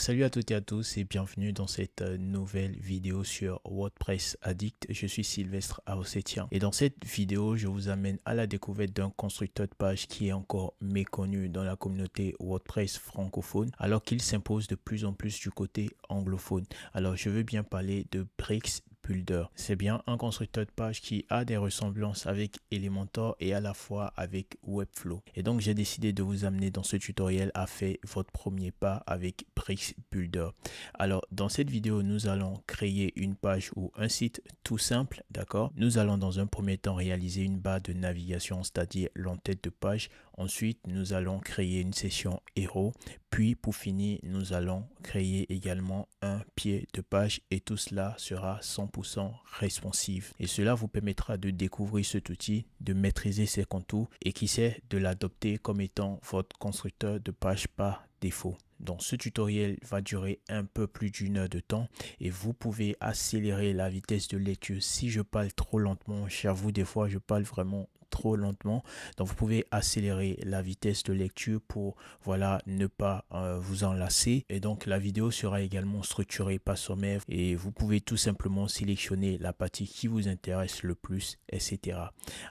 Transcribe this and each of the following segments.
Salut à toutes et à tous et bienvenue dans cette nouvelle vidéo sur WordPress Addict. Je suis Sylvestre Aosetian et dans cette vidéo, je vous amène à la découverte d'un constructeur de page qui est encore méconnu dans la communauté WordPress francophone alors qu'il s'impose de plus en plus du côté anglophone. Alors, je veux bien parler de Bricks Builder. C'est bien un constructeur de page qui a des ressemblances avec Elementor et à la fois avec Webflow. Et donc, j'ai décidé de vous amener dans ce tutoriel à faire votre premier pas avec Bricks Builder. Alors, dans cette vidéo, nous allons créer une page ou un site tout simple, d'accord? Nous allons dans un premier temps réaliser une barre de navigation, c'est-à-dire l'entête de page. Ensuite, nous allons créer une session héros. Puis, pour finir, nous allons créer également un pied de page et tout cela sera 100% responsive. Et cela vous permettra de découvrir cet outil, de maîtriser ses contours et qui sait de l'adopter comme étant votre constructeur de page par défaut. Donc, ce tutoriel va durer un peu plus d'une heure de temps et vous pouvez accélérer la vitesse de lecture. Si je parle trop lentement, j'avoue des fois je parle vraiment trop lentement, donc vous pouvez accélérer la vitesse de lecture pour ne pas vous enlacer. Et donc la vidéo sera également structurée par sommaire et vous pouvez tout simplement sélectionner la partie qui vous intéresse le plus, etc.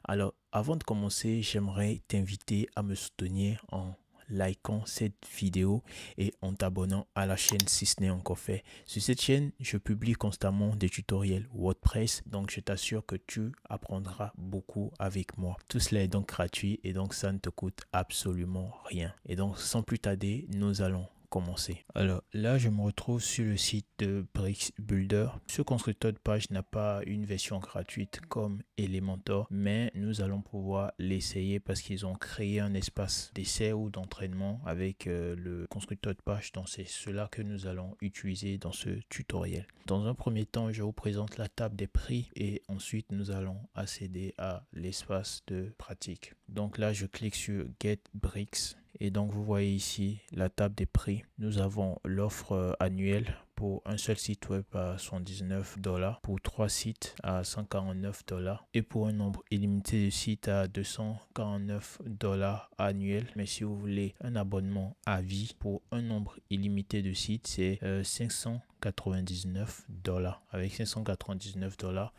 Alors avant de commencer, j'aimerais t'inviter à me soutenir en likant cette vidéo et en t'abonnant à la chaîne si ce n'est encore fait. Sur cette chaîne, je publie constamment des tutoriels WordPress, donc je t'assure que tu apprendras beaucoup avec moi. Tout cela est donc gratuit et donc ça ne te coûte absolument rien. Et donc sans plus tarder, nous allons commencer. Alors là, je me retrouve sur le site de Bricks Builder. Ce constructeur de page n'a pas une version gratuite comme Elementor, mais nous allons pouvoir l'essayer parce qu'ils ont créé un espace d'essai ou d'entraînement avec le constructeur de page. Donc c'est cela que nous allons utiliser dans ce tutoriel. Dans un premier temps, je vous présente la table des prix et ensuite nous allons accéder à l'espace de pratique. Donc là, je clique sur Get Bricks. Et donc, vous voyez ici la table des prix. Nous avons l'offre annuelle pour un seul site web à $119, pour 3 sites à $149 et pour un nombre illimité de sites à $249 annuel. Mais si vous voulez un abonnement à vie pour un nombre illimité de sites, c'est $599. Avec $599,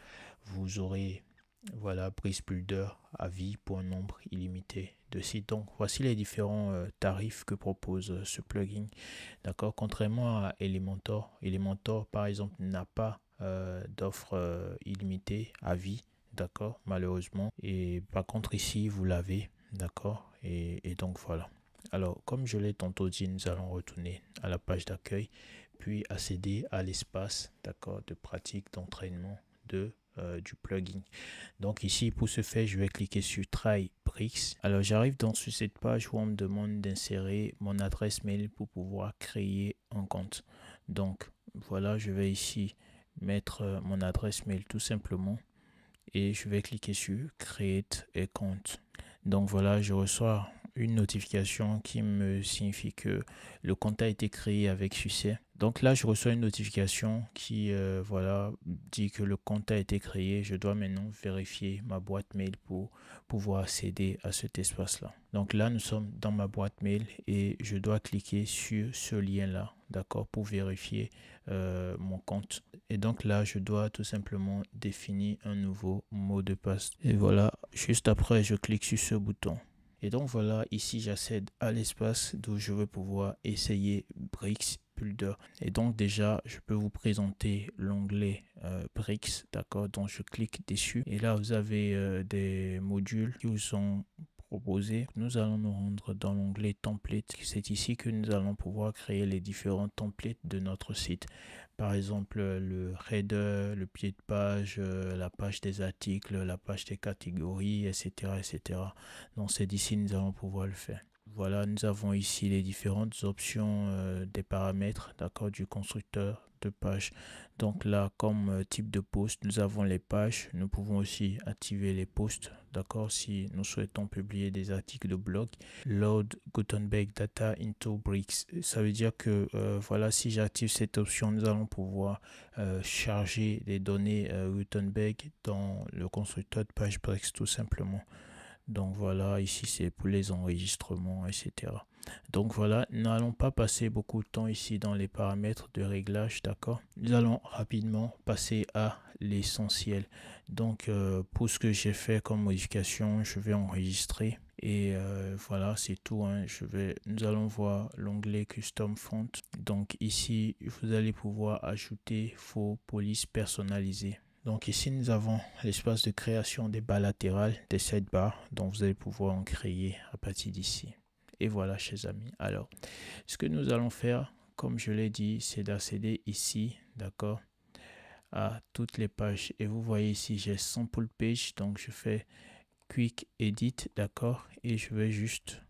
vous aurez Bricks Builder à vie pour un nombre illimité de sites. Donc voici les différents tarifs que propose ce plugin. D'accord, contrairement à Elementor. Elementor par exemple n'a pas d'offre illimitée à vie. D'accord, malheureusement. Et par contre ici vous l'avez. D'accord, et donc voilà. Alors comme je l'ai tantôt dit, nous allons retourner à la page d'accueil puis accéder à l'espace, d'accord, de pratique, d'entraînement du plugin. Donc ici, pour ce faire, je vais cliquer sur Try Bricks. Alors j'arrive sur cette page où on me demande d'insérer mon adresse mail pour pouvoir créer un compte. Donc voilà, je vais ici mettre mon adresse mail tout simplement et je vais cliquer sur Create a Account. Donc voilà, je reçois une notification qui me signifie que le compte a été créé avec succès. Donc là, je reçois une notification qui dit que le compte a été créé. Je dois maintenant vérifier ma boîte mail pour pouvoir accéder à cet espace-là. Donc là, nous sommes dans ma boîte mail et je dois cliquer sur ce lien-là, d'accord, pour vérifier mon compte. Et donc là, je dois tout simplement définir un nouveau mot de passe. Et voilà, juste après, je clique sur ce bouton. Et donc voilà, ici j'accède à l'espace d'où je veux pouvoir essayer Bricks Builder. Et donc déjà, je peux vous présenter l'onglet Bricks, d'accord. Donc je clique dessus et là vous avez des modules qui vous sont proposés. Nous allons nous rendre dans l'onglet template. C'est ici que nous allons pouvoir créer les différents templates de notre site. Par exemple, le header, le pied de page, la page des articles, la page des catégories, etc. etc. Donc c'est d'ici que nous allons pouvoir le faire. Voilà, nous avons ici les différentes options des paramètres, d'accord, du constructeur de page. Donc là, comme type de post, nous avons les pages. Nous pouvons aussi activer les posts, d'accord, si nous souhaitons publier des articles de blog. Load Gutenberg Data into Bricks. Ça veut dire que si j'active cette option, nous allons pouvoir charger les données Gutenberg dans le constructeur de page Bricks tout simplement. Donc voilà, ici c'est pour les enregistrements, etc. Donc voilà, nous n'allons pas passer beaucoup de temps ici dans les paramètres de réglage, d'accord? Nous allons rapidement passer à l'essentiel. Donc pour ce que j'ai fait comme modification, je vais enregistrer. Et voilà, c'est tout, hein. Nous allons voir l'onglet Custom Font. Donc ici, vous allez pouvoir ajouter vos polices personnalisées. Donc ici, nous avons l'espace de création des barres latérales, des sidebars, donc vous allez pouvoir en créer à partir d'ici. Et voilà, chers amis. Alors, ce que nous allons faire, comme je l'ai dit, c'est d'accéder ici, d'accord, à toutes les pages. Et vous voyez ici, j'ai Sample Page, donc je fais Quick Edit, d'accord, et je vais juste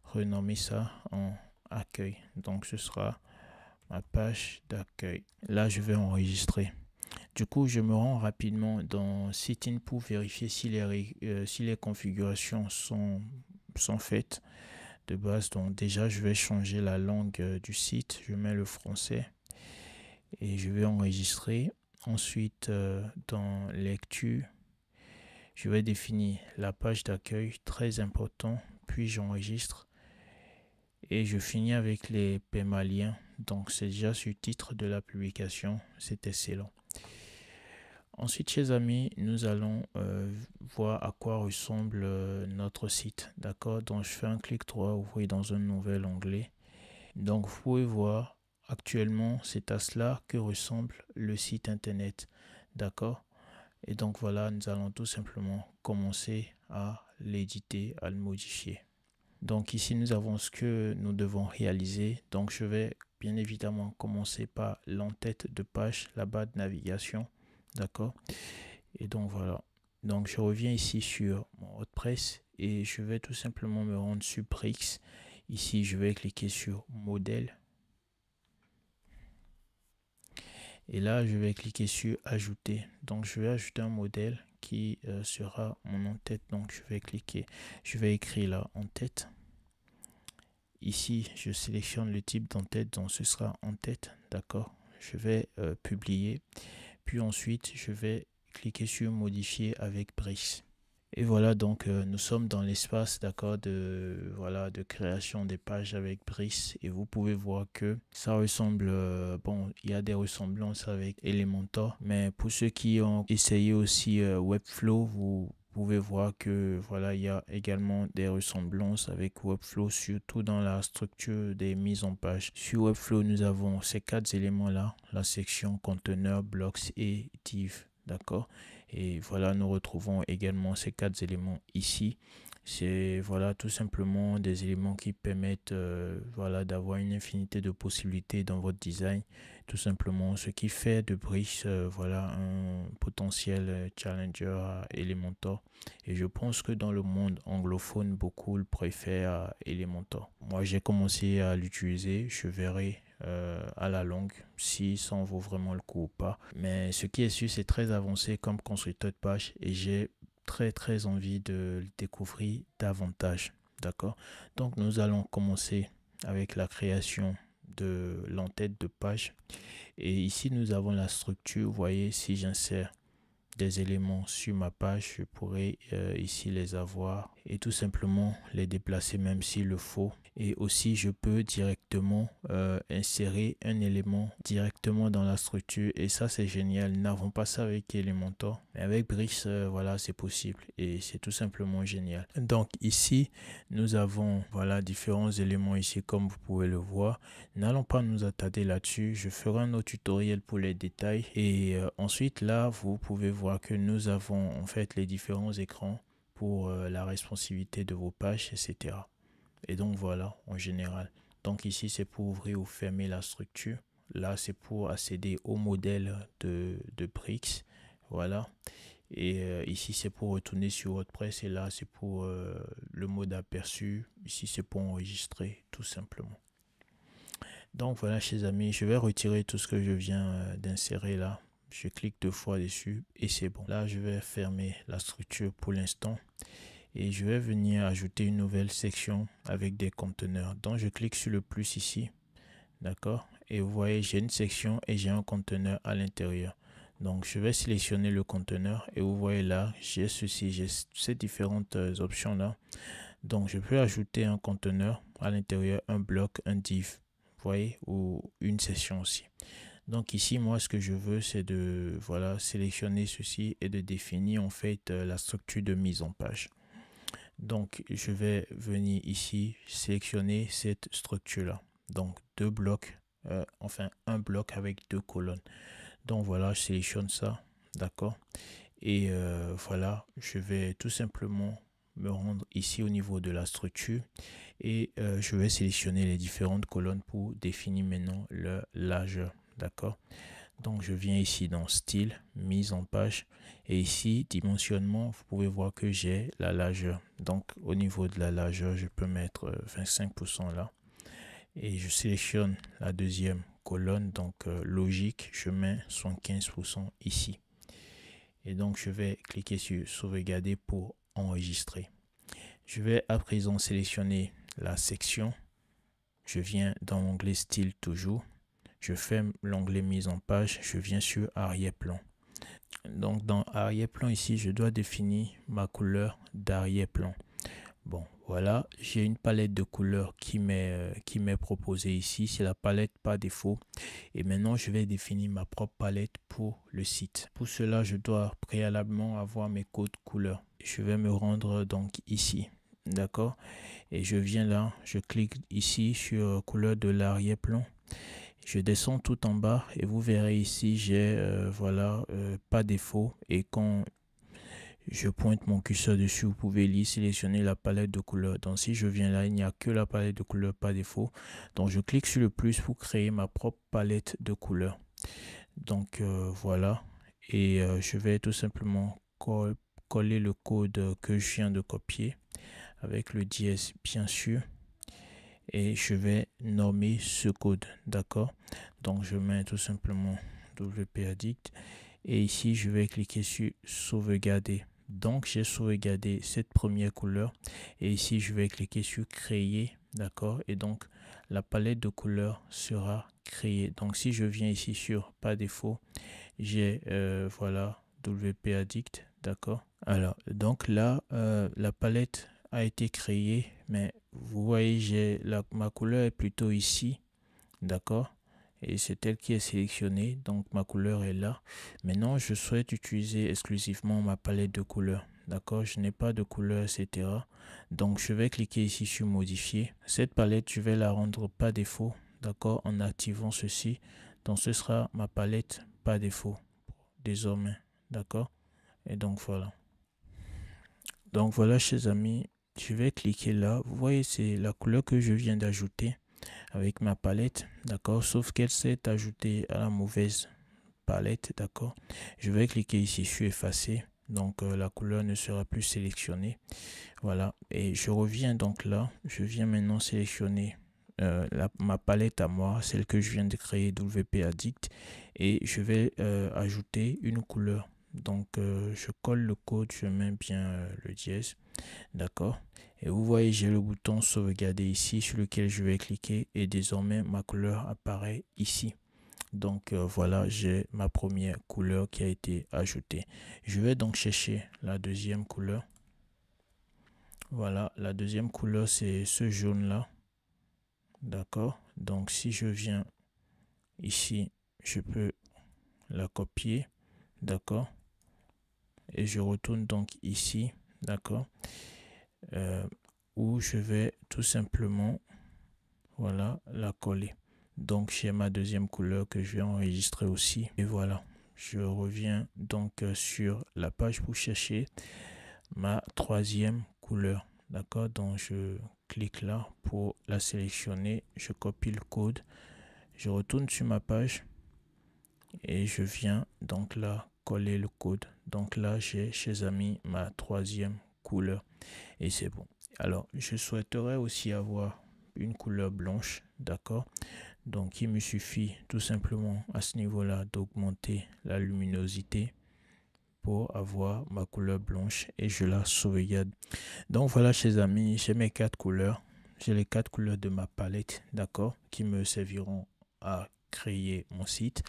renommer ça en accueil. Donc, ce sera ma page d'accueil. Là, je vais enregistrer. Du coup, je me rends rapidement dans Setting pour vérifier si les configurations sont faites de base. Donc déjà, je vais changer la langue du site. Je mets le français et je vais enregistrer. Ensuite, dans Lecture, je vais définir la page d'accueil, très important. Puis j'enregistre et je finis avec les permaliens. Donc c'est déjà sur le titre de la publication. C'est excellent. Ensuite, chers amis, nous allons voir à quoi ressemble notre site. D'accord? Donc, je fais un clic droit, vous voyez, dans un nouvel onglet. Donc, vous pouvez voir actuellement, c'est à cela que ressemble le site internet. D'accord? Et donc, voilà, nous allons tout simplement commencer à l'éditer, à le modifier. Donc, ici, nous avons ce que nous devons réaliser. Donc, je vais bien évidemment commencer par l'entête de page, la barre de navigation. D'accord? Et donc voilà. Donc je reviens ici sur mon WordPress et je vais tout simplement me rendre sur Bricks. Ici, je vais cliquer sur modèle. Et là, je vais cliquer sur ajouter. Donc je vais ajouter un modèle qui sera mon en-tête. Donc je vais cliquer, je vais écrire là en-tête. Ici, je sélectionne le type d'en-tête, donc ce sera en-tête. D'accord? Je vais publier. Puis ensuite, je vais cliquer sur modifier avec Bricks. Et voilà, donc nous sommes dans l'espace, d'accord, de création des pages avec Bricks. Et vous pouvez voir que ça ressemble, bon, il y a des ressemblances avec Elementor. Mais pour ceux qui ont essayé aussi Webflow, vous pouvez voir que voilà, il y a également des ressemblances avec Webflow, surtout dans la structure des mises en page. Sur Webflow, nous avons ces 4 éléments-là, la section conteneur, blocks et div. D'accord? Et voilà, nous retrouvons également ces 4 éléments ici. C'est voilà tout simplement des éléments qui permettent voilà d'avoir une infinité de possibilités dans votre design. Tout simplement, ce qui fait de Bricks voilà un potentiel challenger à Elementor. Et je pense que dans le monde anglophone, beaucoup le préfèrent à Elementor. Moi, j'ai commencé à l'utiliser. Je verrai à la longue si ça en vaut vraiment le coup ou pas. Mais ce qui est sûr, c'est très avancé comme constructeur de page et j'ai très envie de le découvrir davantage. D'accord? Donc nous allons commencer avec la création de l'entête de page. Et ici nous avons la structure. Vous voyez, si j'insère des éléments sur ma page, je pourrais ici les avoir et tout simplement les déplacer même s'il le faut. Et aussi je peux directement insérer un élément directement dans la structure et ça c'est génial. Nous n'avons pas ça avec Elementor, mais avec Bricks voilà, c'est possible et c'est tout simplement génial. Donc ici nous avons voilà différents éléments ici comme vous pouvez le voir. N'allons pas nous attarder là-dessus, je ferai un autre tutoriel pour les détails et ensuite là vous pouvez voir que nous avons en fait les différents écrans pour la responsivité de vos pages, etc. Et donc voilà, en général. Donc ici, c'est pour ouvrir ou fermer la structure. Là, c'est pour accéder au modèle de Bricks. Voilà. Et ici, c'est pour retourner sur WordPress. Et là, c'est pour le mode aperçu. Ici, c'est pour enregistrer, tout simplement. Donc voilà, chers amis, je vais retirer tout ce que je viens d'insérer là. Je clique 2 fois dessus et c'est bon. Là, je vais fermer la structure pour l'instant. Et je vais venir ajouter une nouvelle section avec des conteneurs. Donc je clique sur le plus ici. D'accord? Et vous voyez, j'ai une section et j'ai un conteneur à l'intérieur. Donc je vais sélectionner le conteneur et vous voyez là, j'ai ceci, j'ai ces différentes options là. Donc je peux ajouter un conteneur à l'intérieur, un bloc, un div, vous voyez, ou une session aussi. Donc ici, moi, ce que je veux, c'est de voilà, sélectionner ceci et de définir en fait la structure de mise en page. Donc je vais venir ici sélectionner cette structure là. Donc deux blocs, enfin un bloc avec deux colonnes. Donc voilà, je sélectionne ça, d'accord. Et voilà, je vais tout simplement me rendre ici au niveau de la structure et je vais sélectionner les différentes colonnes pour définir maintenant leur largeur, d'accord. Donc je viens ici dans style, mise en page et ici dimensionnement, vous pouvez voir que j'ai la largeur. Donc au niveau de la largeur, je peux mettre 25% là et je sélectionne la deuxième colonne, donc logique, je mets 75% ici. Et donc je vais cliquer sur sauvegarder pour enregistrer. Je vais à présent sélectionner la section. Je viens dans l'onglet style toujours. Je ferme l'onglet mise en page. Je viens sur arrière-plan. Donc dans arrière-plan ici, je dois définir ma couleur d'arrière-plan. Bon, voilà, j'ai une palette de couleurs qui m'est proposée ici. C'est la palette par défaut. Et maintenant, je vais définir ma propre palette pour le site. Pour cela, je dois préalablement avoir mes codes couleurs. Je vais me rendre donc ici. D'accord. Et je viens là, je clique ici sur couleur de l'arrière-plan. Je descends tout en bas et vous verrez ici, j'ai voilà, pas défaut. Et quand je pointe mon curseur dessus, vous pouvez lire, sélectionner la palette de couleurs. Donc si je viens là, il n'y a que la palette de couleurs par défaut. Donc je clique sur le plus pour créer ma propre palette de couleurs. Donc voilà. Et je vais tout simplement coller le code que je viens de copier avec le dièse bien sûr. Et je vais nommer ce code, d'accord. Donc je mets tout simplement WP Addict et ici je vais cliquer sur sauvegarder. Donc j'ai sauvegardé cette première couleur et ici je vais cliquer sur créer, d'accord. Et donc la palette de couleurs sera créée. Donc si je viens ici sur par défaut, j'ai voilà WP Addict, d'accord. Alors donc là la palette a été créée, mais vous voyez, ma couleur est plutôt ici, d'accord, et c'est elle qui est sélectionnée, donc ma couleur est là. Maintenant, je souhaite utiliser exclusivement ma palette de couleurs, d'accord, je n'ai pas de couleur, etc. Donc, je vais cliquer ici sur modifier. Cette palette, je vais la rendre par défaut, d'accord, en activant ceci. Donc, ce sera ma palette par défaut, désormais, d'accord, et donc voilà. Donc voilà, chers amis, je vais cliquer là. Vous voyez, c'est la couleur que je viens d'ajouter avec ma palette, d'accord, sauf qu'elle s'est ajoutée à la mauvaise palette, d'accord. Je vais cliquer ici sur effacer, donc la couleur ne sera plus sélectionnée. Voilà, et je reviens donc là, je viens maintenant sélectionner ma palette à moi, celle que je viens de créer, WP Addict, et je vais ajouter une couleur. Donc je colle le code, je mets bien le dièse, d'accord. Et vous voyez, j'ai le bouton sauvegarder ici sur lequel je vais cliquer et désormais ma couleur apparaît ici. Donc voilà, j'ai ma première couleur qui a été ajoutée. Je vais donc chercher la deuxième couleur. Voilà, la deuxième couleur c'est ce jaune là, d'accord. Donc si je viens ici, je peux la copier, d'accord, et je retourne donc ici, d'accord, où je vais tout simplement voilà la coller. Donc j'ai ma deuxième couleur que je vais enregistrer aussi et voilà, je reviens donc sur la page pour chercher ma troisième couleur, d'accord. Donc je clique là pour la sélectionner, je copie le code, je retourne sur ma page et je viens donc là coller le code. Donc là j'ai, chers amis, ma troisième couleur et c'est bon. Alors je souhaiterais aussi avoir une couleur blanche, d'accord. Donc il me suffit tout simplement à ce niveau là d'augmenter la luminosité pour avoir ma couleur blanche et je la sauvegarde. Donc voilà, chers amis, j'ai mes 4 couleurs, j'ai les 4 couleurs de ma palette, d'accord, qui me serviront à créer mon site.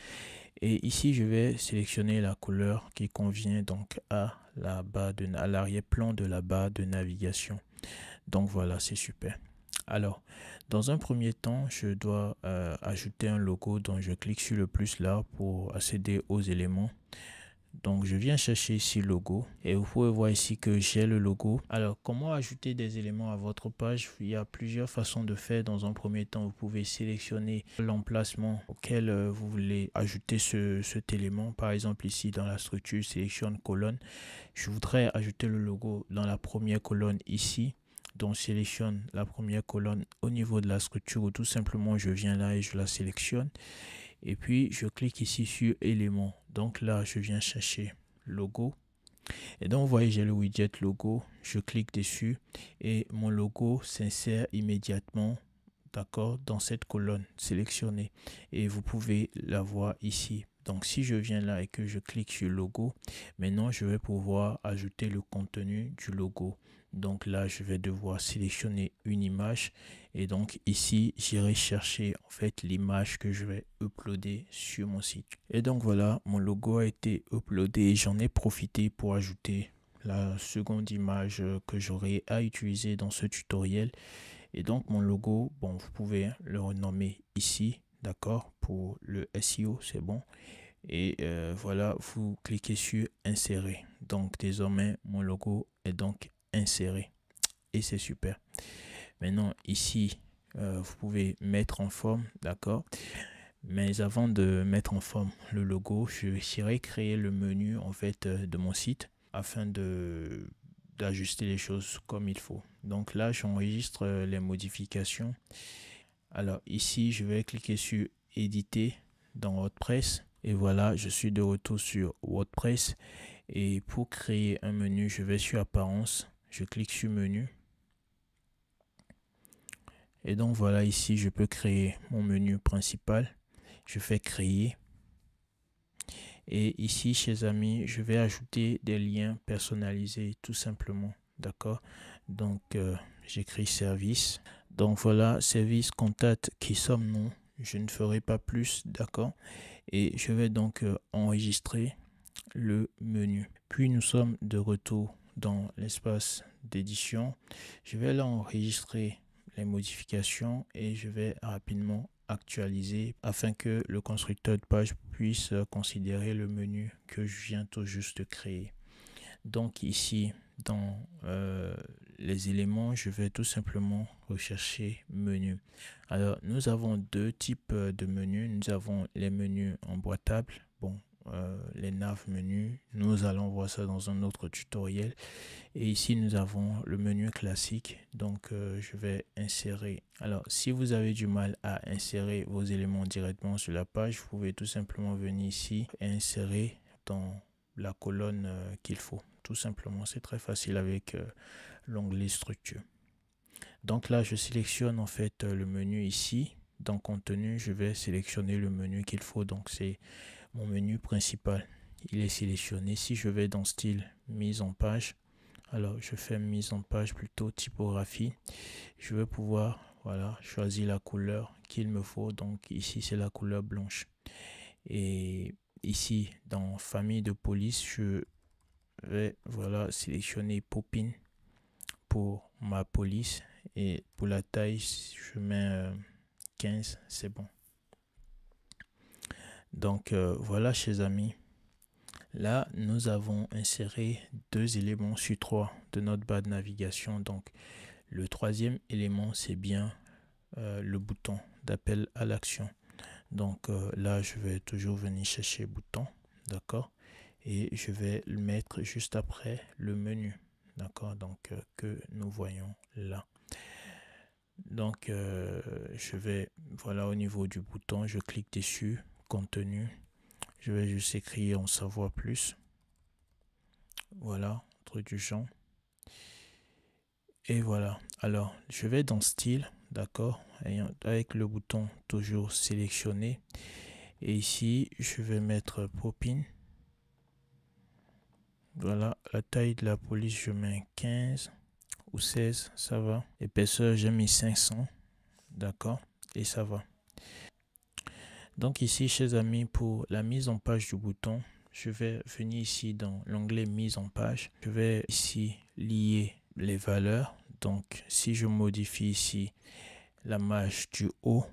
Et ici, je vais sélectionner la couleur qui convient donc à l'arrière-plan de la barre de navigation. Donc voilà, c'est super. Alors, dans un premier temps, je dois ajouter un logo, donc je clique sur le plus là pour accéder aux éléments. Donc je viens chercher ici logo et vous pouvez voir ici que j'ai le logo. Alors comment ajouter des éléments à votre page? Il y a plusieurs façons de faire. Dans un premier temps, vous pouvez sélectionner l'emplacement auquel vous voulez ajouter cet élément. Par exemple ici dans la structure, sélectionne colonne. Je voudrais ajouter le logo dans la première colonne ici. Donc sélectionne la première colonne au niveau de la structure ou tout simplement je viens là et je la sélectionne. Et puis, je clique ici sur éléments. Donc là, je viens chercher logo. Et donc, vous voyez, j'ai le widget logo. Je clique dessus et mon logo s'insère immédiatement, d'accord, dans cette colonne sélectionnée. Et vous pouvez la voir ici. Donc, si je viens là et que je clique sur logo, maintenant, je vais pouvoir ajouter le contenu du logo. Donc là, je vais devoir sélectionner une image. Et donc ici, j'irai chercher en fait l'image que je vais uploader sur mon site. Et donc voilà, mon logo a été uploadé. J'en ai profité pour ajouter la seconde image que j'aurai à utiliser dans ce tutoriel. Et donc mon logo, bon, vous pouvez le renommer ici, d'accord, pour le SEO, c'est bon. Et voilà, vous cliquez sur insérer. Donc désormais, mon logo est donc inséré. Et c'est super. Maintenant, ici, vous pouvez mettre en forme, d'accord. Mais avant de mettre en forme le logo, j'irai créer le menu en fait de mon site afin d'ajuster les choses comme il faut. Donc là, j'enregistre les modifications. Alors ici, je vais cliquer sur éditer dans WordPress. Et voilà, je suis de retour sur WordPress. Et pour créer un menu, je vais sur apparence. Je clique sur menu. Et donc voilà, ici, je peux créer mon menu principal. Je fais créer. Et ici, chers amis, je vais ajouter des liens personnalisés tout simplement. D'accord? Donc, j'écris service. Donc voilà, service, contact, qui sommes-nous? Je ne ferai pas plus, d'accord? Et je vais donc enregistrer le menu. Puis nous sommes de retour dans l'espace d'édition. Je vais là enregistrer les modifications et je vais rapidement actualiser afin que le constructeur de page puisse considérer le menu que je viens tout juste de créer. Donc ici dans les éléments, je vais tout simplement rechercher menu. Alors nous avons deux types de menus. Nous avons les menus emboîtables, bon, les nav menus. Nous allons voir ça dans un autre tutoriel. Et ici nous avons le menu classique. Donc je vais insérer. Alors si vous avez du mal à insérer vos éléments directement sur la page, vous pouvez tout simplement venir ici et insérer dans la colonne qu'il faut. Tout simplement, c'est très facile avec l'onglet structure. Donc là, je sélectionne en fait le menu ici. Dans contenu, je vais sélectionner le menu qu'il faut. Donc c'est mon menu principal. Il est sélectionné. Si je vais dans style mise en page, alors je fais mise en page plutôt typographie. Je vais pouvoir voilà, choisir la couleur qu'il me faut. Donc ici, c'est la couleur blanche. Et ici, dans famille de police, je vais voilà, sélectionner Popin pour ma police. Et pour la taille, je mets 15, c'est bon. Donc voilà, chers amis. Là, nous avons inséré 2 éléments sur 3 de notre barre de navigation. Donc, le troisième élément, c'est bien le bouton d'appel à l'action. Donc là, je vais toujours venir chercher bouton, d'accord? Et je vais le mettre juste après le menu, d'accord? Donc, que nous voyons là. Donc, je vais, voilà, au niveau du bouton, je clique dessus, contenu. Je vais juste écrire en savoir plus. Voilà, entre du genre. Et voilà. Alors, je vais dans style, d'accord, avec le bouton toujours sélectionné. Et ici, je vais mettre Popin. Voilà, la taille de la police, je mets 15 ou 16, ça va. Épaisseur, j'ai mis 500, d'accord, et ça va. Donc ici, chers amis, pour la mise en page du bouton, je vais venir ici dans l'onglet mise en page. Je vais ici lier les valeurs. Donc si je modifie ici la marge du haut,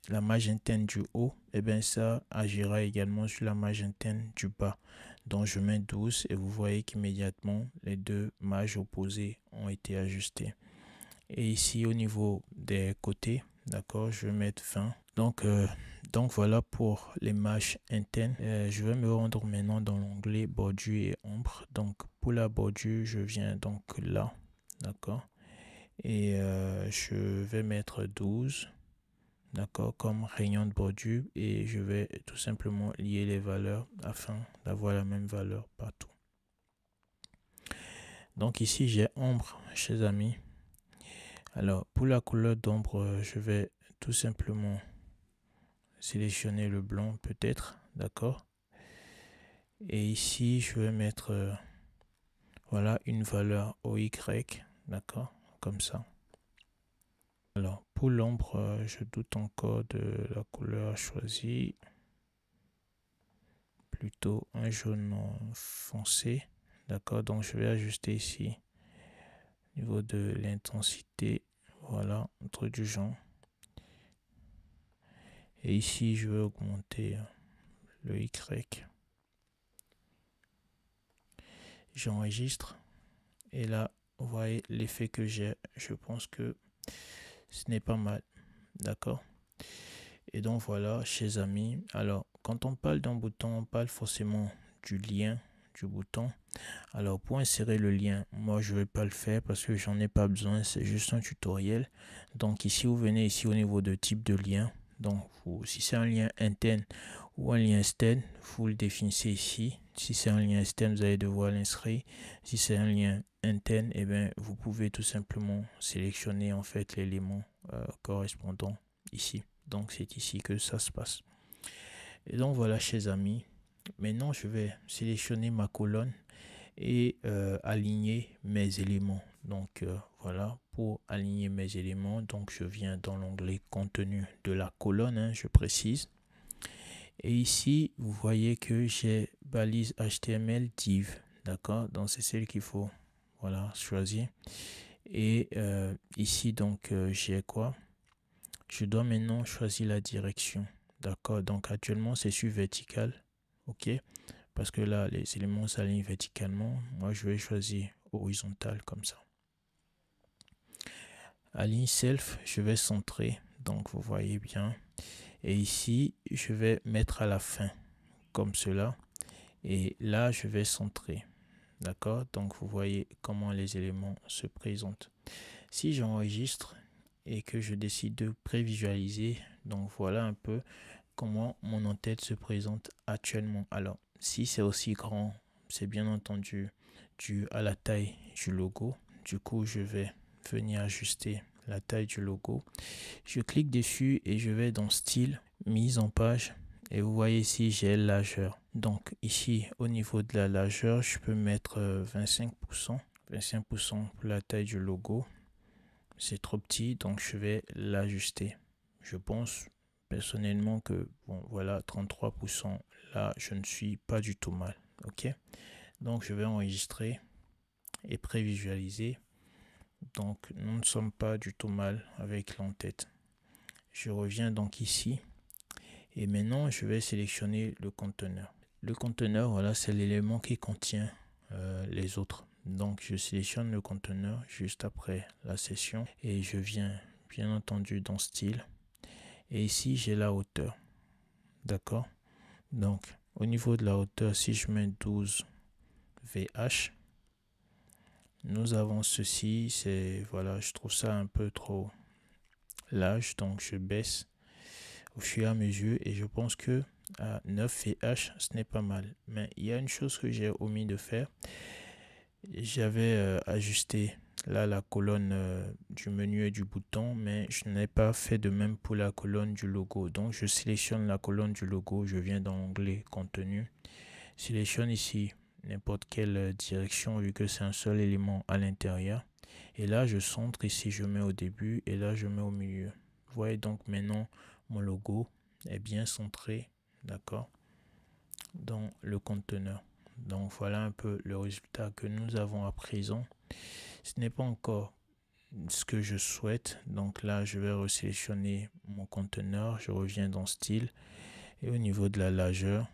la marge interne du haut, et bien ça agira également sur la marge interne du bas. Donc je mets 12 et vous voyez qu'immédiatement les deux marges opposées ont été ajustées. Et ici au niveau des côtés, d'accord, je vais mettre 20. Donc voilà pour les marges internes. Je vais me rendre maintenant dans l'onglet bordure et ombre. Donc pour la bordure, je viens donc là, d'accord, et je vais mettre 12, d'accord, comme rayon de bordure, et je vais tout simplement lier les valeurs afin d'avoir la même valeur partout. Donc ici j'ai ombre, chers amis. Alors pour la couleur d'ombre, je vais tout simplement sélectionner le blanc peut-être, d'accord, et ici je vais mettre voilà une valeur OY, d'accord, comme ça. Alors pour l'ombre, je doute encore de la couleur choisie, plutôt un jaune foncé, d'accord. Donc je vais ajuster ici au niveau de l'intensité, voilà, entre du jaune, et ici je vais augmenter le Y. J'enregistre et là vous voyez l'effet que j'ai. Je pense que ce n'est pas mal, d'accord. Et donc voilà, chers amis, alors quand on parle d'un bouton, on parle forcément du lien du bouton. Alors pour insérer le lien, moi je vais pas le faire parce que j'en ai pas besoin, c'est juste un tutoriel. Donc ici vous venez ici au niveau de type de lien. Donc si c'est un lien interne ou un lien externe, vous le définissez ici. Si c'est un lien externe, vous allez devoir l'inscrire. Si c'est un lien interne, et bien vous pouvez tout simplement sélectionner en fait l'élément correspondant ici. Donc c'est ici que ça se passe. Et donc voilà, chers amis, maintenant je vais sélectionner ma colonne et aligner mes éléments. Donc voilà, pour aligner mes éléments, donc je viens dans l'onglet contenu de la colonne, hein, je précise. Et ici, vous voyez que j'ai balise HTML div, d'accord. Donc c'est celle qu'il faut, voilà, choisir. Et ici donc j'ai quoi? Je dois maintenant choisir la direction, d'accord. Donc actuellement c'est sur vertical, ok, parce que là les éléments s'alignent verticalement. Moi je vais choisir horizontal comme ça. Align self, je vais centrer, donc vous voyez bien. Et ici je vais mettre à la fin comme cela, et là je vais centrer, d'accord. Donc vous voyez comment les éléments se présentent. Si j'enregistre et que je décide de prévisualiser, donc voilà un peu comment mon en-tête se présente actuellement. Alors si c'est aussi grand, c'est bien entendu dû à la taille du logo. Du coup je vais venir ajuster la taille du logo. Je clique dessus et je vais dans style, mise en page, et vous voyez ici j'ai largeur. Donc ici au niveau de la largeur, je peux mettre 25%. 25% pour la taille du logo. C'est trop petit, donc je vais l'ajuster. Je pense personnellement que bon voilà, 33%, là je ne suis pas du tout mal, ok. Donc je vais enregistrer et prévisualiser. Donc nous ne sommes pas du tout mal avec l'en-tête. Je reviens donc ici et maintenant je vais sélectionner le conteneur. Le conteneur, voilà, c'est l'élément qui contient les autres. Donc je sélectionne le conteneur juste après la session et je viens bien entendu dans style, et ici j'ai la hauteur, d'accord. Donc au niveau de la hauteur, si je mets 12 VH, nous avons ceci. C'est voilà, je trouve ça un peu trop large, donc je baisse au fur et à mesure et je pense que à 9 VH ce n'est pas mal. Mais il y a une chose que j'ai omis de faire. J'avais ajusté là la colonne du menu et du bouton, mais je n'ai pas fait de même pour la colonne du logo. Donc je sélectionne la colonne du logo, je viens dans l'onglet contenu, sélectionne ici n'importe quelle direction vu que c'est un seul élément à l'intérieur, et là je centre ici, je mets au début et là je mets au milieu. Vous voyez donc maintenant mon logo est bien centré, d'accord, dans le conteneur. Donc voilà un peu le résultat que nous avons à présent. Ce n'est pas encore ce que je souhaite. Donc là, je vais resélectionner mon conteneur. Je reviens dans style. Et au niveau de la largeur,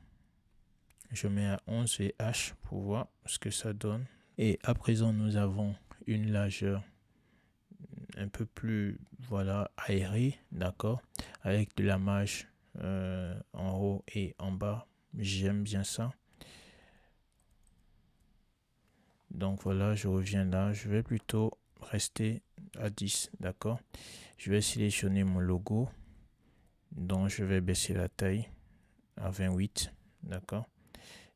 je mets à 11 VH pour voir ce que ça donne. Et à présent, nous avons une largeur un peu plus, voilà, aérée, d'accord, avec de la marge en haut et en bas. J'aime bien ça. Donc voilà, je reviens là. Je vais plutôt rester à 10, d'accord. Je vais sélectionner mon logo. Donc je vais baisser la taille à 28, d'accord.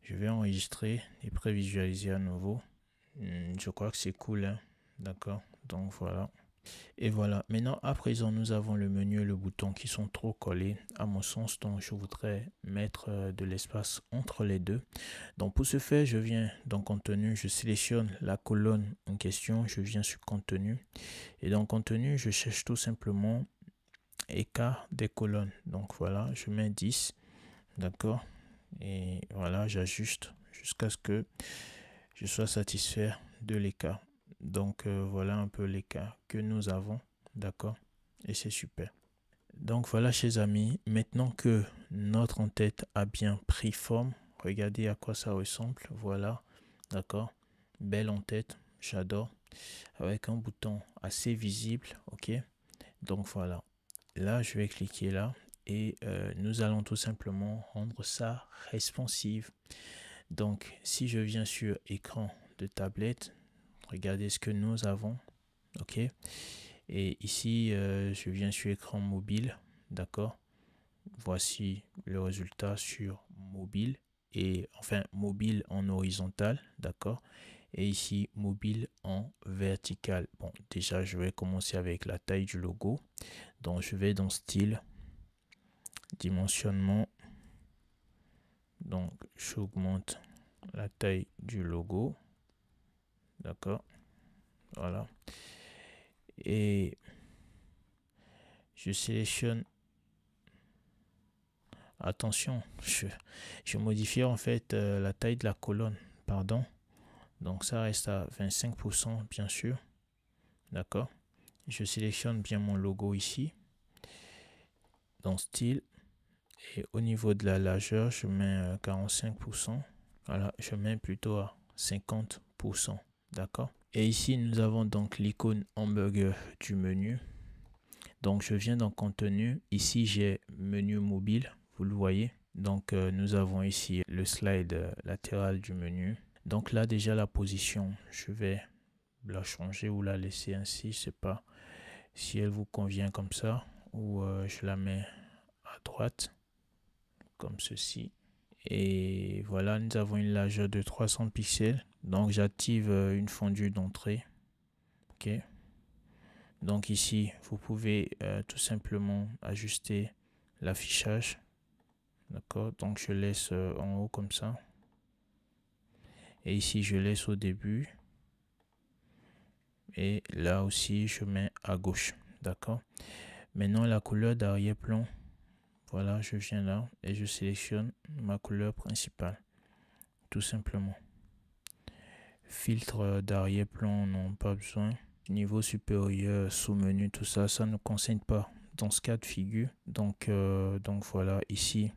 Je vais enregistrer et prévisualiser à nouveau. Je crois que c'est cool, hein? D'accord. Donc voilà. Et voilà, maintenant à présent nous avons le menu et le bouton qui sont trop collés à mon sens, donc je voudrais mettre de l'espace entre les deux. Donc pour ce faire, je viens dans contenu, je sélectionne la colonne en question, je viens sur contenu et dans contenu je cherche tout simplement écart des colonnes. Donc voilà, je mets 10, d'accord, et voilà, j'ajuste jusqu'à ce que je sois satisfait de l'écart. Donc voilà un peu l'écart que nous avons, d'accord, et c'est super. Donc voilà, chers amis, maintenant que notre en-tête a bien pris forme, regardez à quoi ça ressemble. Voilà, d'accord, belle en-tête, j'adore, avec un bouton assez visible, ok. Donc voilà, là je vais cliquer là et nous allons tout simplement rendre ça responsive. Donc si je viens sur écran de tablette, regardez ce que nous avons, ok. Et ici je viens sur écran mobile, d'accord. Voici le résultat sur mobile, et enfin mobile en horizontal, d'accord, et ici mobile en vertical. Bon, déjà je vais commencer avec la taille du logo. Donc je vais dans style, dimensionnement, donc j'augmente la taille du logo, d'accord, voilà, et je sélectionne, attention, je modifie en fait la taille de la colonne, pardon, donc ça reste à 25% bien sûr, d'accord. Je sélectionne bien mon logo ici dans style et au niveau de la largeur je mets 45%, voilà, je mets plutôt à 50%, d'accord. Et ici nous avons donc l'icône hamburger du menu. Donc je viens dans contenu, ici j'ai menu mobile, vous le voyez. Donc nous avons ici le slide latéral du menu. Donc là déjà la position, je vais la changer ou la laisser ainsi, je sais pas si elle vous convient comme ça, ou je la mets à droite comme ceci. Et voilà, nous avons une largeur de 300 pixels. Donc j'active une fondue d'entrée, ok. Donc ici vous pouvez tout simplement ajuster l'affichage, d'accord. Donc je laisse en haut comme ça, et ici je laisse au début, et là aussi je mets à gauche, d'accord. Maintenant la couleur d'arrière-plan, voilà, je viens là et je sélectionne ma couleur principale, tout simplement. Filtre d'arrière-plan, non, pas besoin. Niveau supérieur, sous-menu, tout ça, ça ne concerne pas dans ce cas de figure. Donc voilà, ici,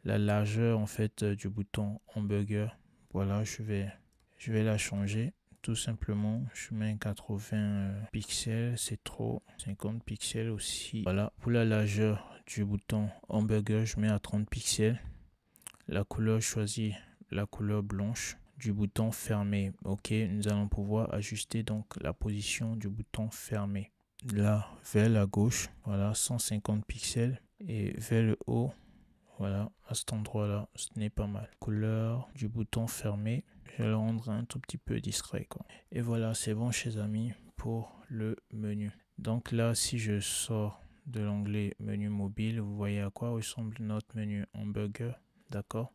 la largeur en fait du bouton hamburger, voilà, je vais la changer. Tout simplement, je mets 80 pixels, c'est trop. 50 pixels aussi. Voilà, pour la largeur du bouton hamburger, je mets à 30 pixels. La couleur, choisie la couleur blanche du bouton fermé. Ok, nous allons pouvoir ajuster donc la position du bouton fermé. Là, vers la gauche, voilà, 150 pixels. Et vers le haut, voilà, à cet endroit-là, ce n'est pas mal. Couleur du bouton fermé, je vais le rendre un tout petit peu discret, quoi. Et voilà, c'est bon, chers amis, pour le menu. Donc là, si je sors de l'onglet menu mobile, vous voyez à quoi ressemble notre menu hamburger, d'accord.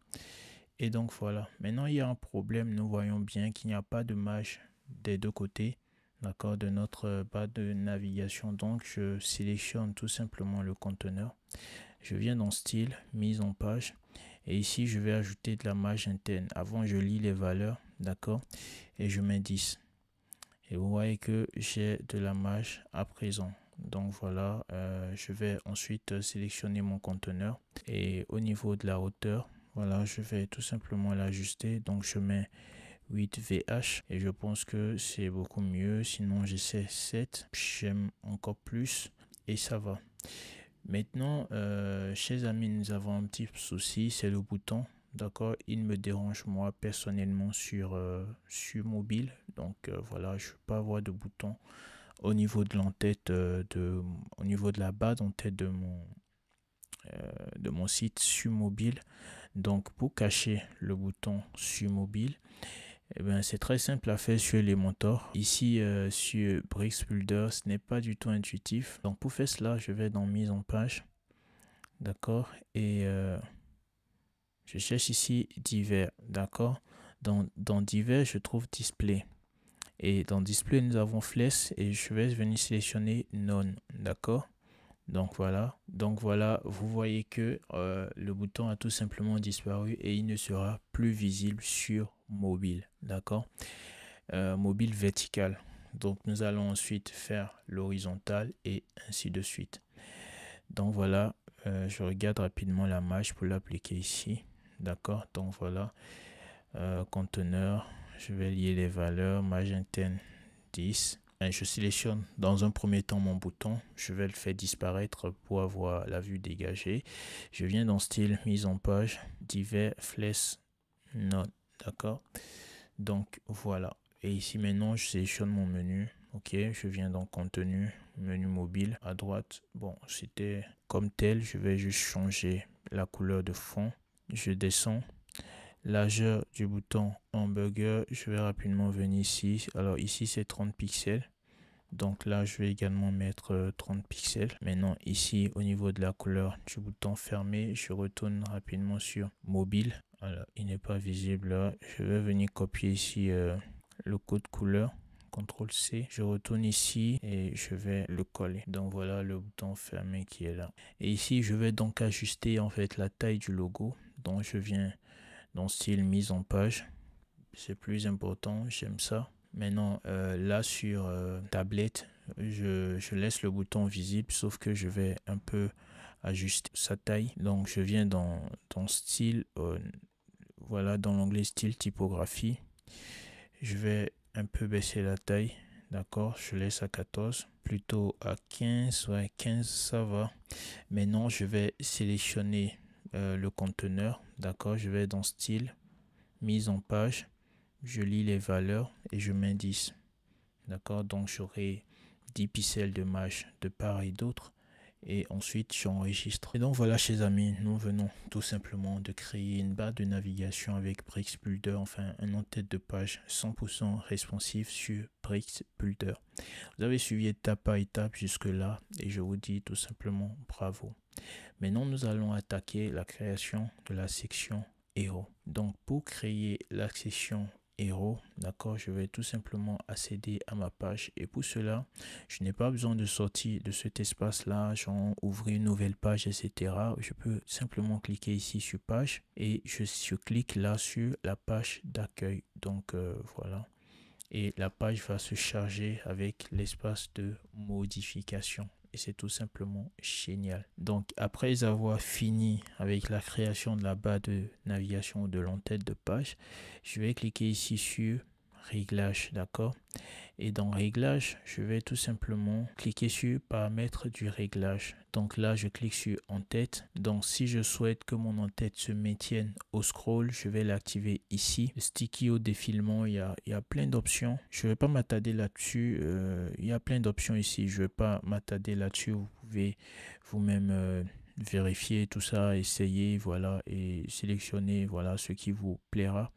Et donc voilà, maintenant il y a un problème, nous voyons bien qu'il n'y a pas de marge des deux côtés, d'accord, de notre barre de navigation. Donc je sélectionne tout simplement le conteneur, Je viens dans style, mise en page. Et ici, je vais ajouter de la marge interne. Avant, je lis les valeurs, d'accord? Et je mets 10. Et vous voyez que j'ai de la marge à présent. Donc voilà, je vais ensuite sélectionner mon conteneur. Et au niveau de la hauteur, voilà, je vais tout simplement l'ajuster. Donc je mets 8 VH et je pense que c'est beaucoup mieux. Sinon, j'essaie 7. J'aime encore plus et ça va. Maintenant, chers amis, nous avons un petit souci, c'est le bouton. D'accord, il me dérange moi personnellement sur mobile. Donc voilà, je ne veux pas avoir de bouton au niveau de l'entête, au niveau de la barre d'entête de mon site sur mobile. Donc pour cacher le bouton sur mobile, eh ben, c'est très simple à faire sur Elementor. Ici sur Bricks Builder, ce n'est pas du tout intuitif. Donc pour faire cela, je vais dans mise en page. D'accord, et je cherche ici divers. D'accord, dans divers, je trouve display. Et dans display, nous avons flèche et je vais venir sélectionner none. D'accord, donc voilà, vous voyez que le bouton a tout simplement disparu et il ne sera plus visible sur mobile. D'accord, mobile vertical. Donc nous allons ensuite faire l'horizontal et ainsi de suite. Donc voilà, je regarde rapidement la marge pour l'appliquer ici. D'accord, donc voilà, conteneur, je vais lier les valeurs, marge interne 10. Et je sélectionne dans un premier temps mon bouton, je vais le faire disparaître pour avoir la vue dégagée. Je viens dans style, mise en page, divers, flèche, note. D'accord, donc voilà. Et ici maintenant, je sélectionne mon menu. Ok, je viens dans contenu, menu mobile à droite. Bon, c'était comme tel. Je vais juste changer la couleur de fond. Je descends. Largeur du bouton hamburger. Je vais rapidement venir ici. Alors ici, c'est 30 pixels. Donc là, je vais également mettre 30 pixels. Maintenant, ici, au niveau de la couleur du bouton fermé, je retourne rapidement sur mobile. Alors, il n'est pas visible là. Je vais venir copier ici le code couleur. CTRL C, je retourne ici et je vais le coller. Donc voilà le bouton fermé qui est là. Et ici, je vais donc ajuster en fait la taille du logo. Donc je viens dans style mise en page. C'est plus important, j'aime ça. Maintenant, là sur tablette, je laisse le bouton visible, sauf que je vais un peu ajuster sa taille. Donc je viens dans style, voilà, dans l'onglet style typographie. Je vais un peu baisser la taille, d'accord, je laisse à 14, plutôt à 15, ouais, 15 ça va. Maintenant je vais sélectionner le conteneur, d'accord, je vais dans style, mise en page, je lis les valeurs et je mets 10, d'accord, donc j'aurai 10 pixels de marge de part et d'autre. Et ensuite j'enregistre. Et donc voilà, chers amis, nous venons tout simplement de créer une barre de navigation avec Bricks Builder, enfin un en-tête de page 100% responsive sur Bricks Builder. Vous avez suivi étape par étape jusque là et je vous dis tout simplement bravo. Maintenant nous allons attaquer la création de la section héros. Donc pour créer la section héros, d'accord, je vais tout simplement accéder à ma page et pour cela je n'ai pas besoin de sortir de cet espace là, genre ouvrir une nouvelle page, etc. Je peux simplement cliquer ici sur page et je clique là sur la page d'accueil. Donc voilà, et la page va se charger avec l'espace de modification. Et c'est tout simplement génial. Donc après avoir fini avec la création de la barre de navigation ou de l'entête de page, je vais cliquer ici sur réglage, d'accord, et dans réglage je vais tout simplement cliquer sur paramètres du réglage. Donc là je clique sur en-tête. Donc si je souhaite que mon en-tête se maintienne au scroll, je vais l'activer ici. Sticky au défilement, il y a plein d'options, je vais pas m'attarder là-dessus. Il y a plein d'options ici, je vais pas m'attarder là-dessus. Vous pouvez vous-même vérifier tout ça, essayer, voilà, et sélectionner, voilà, ce qui vous plaira.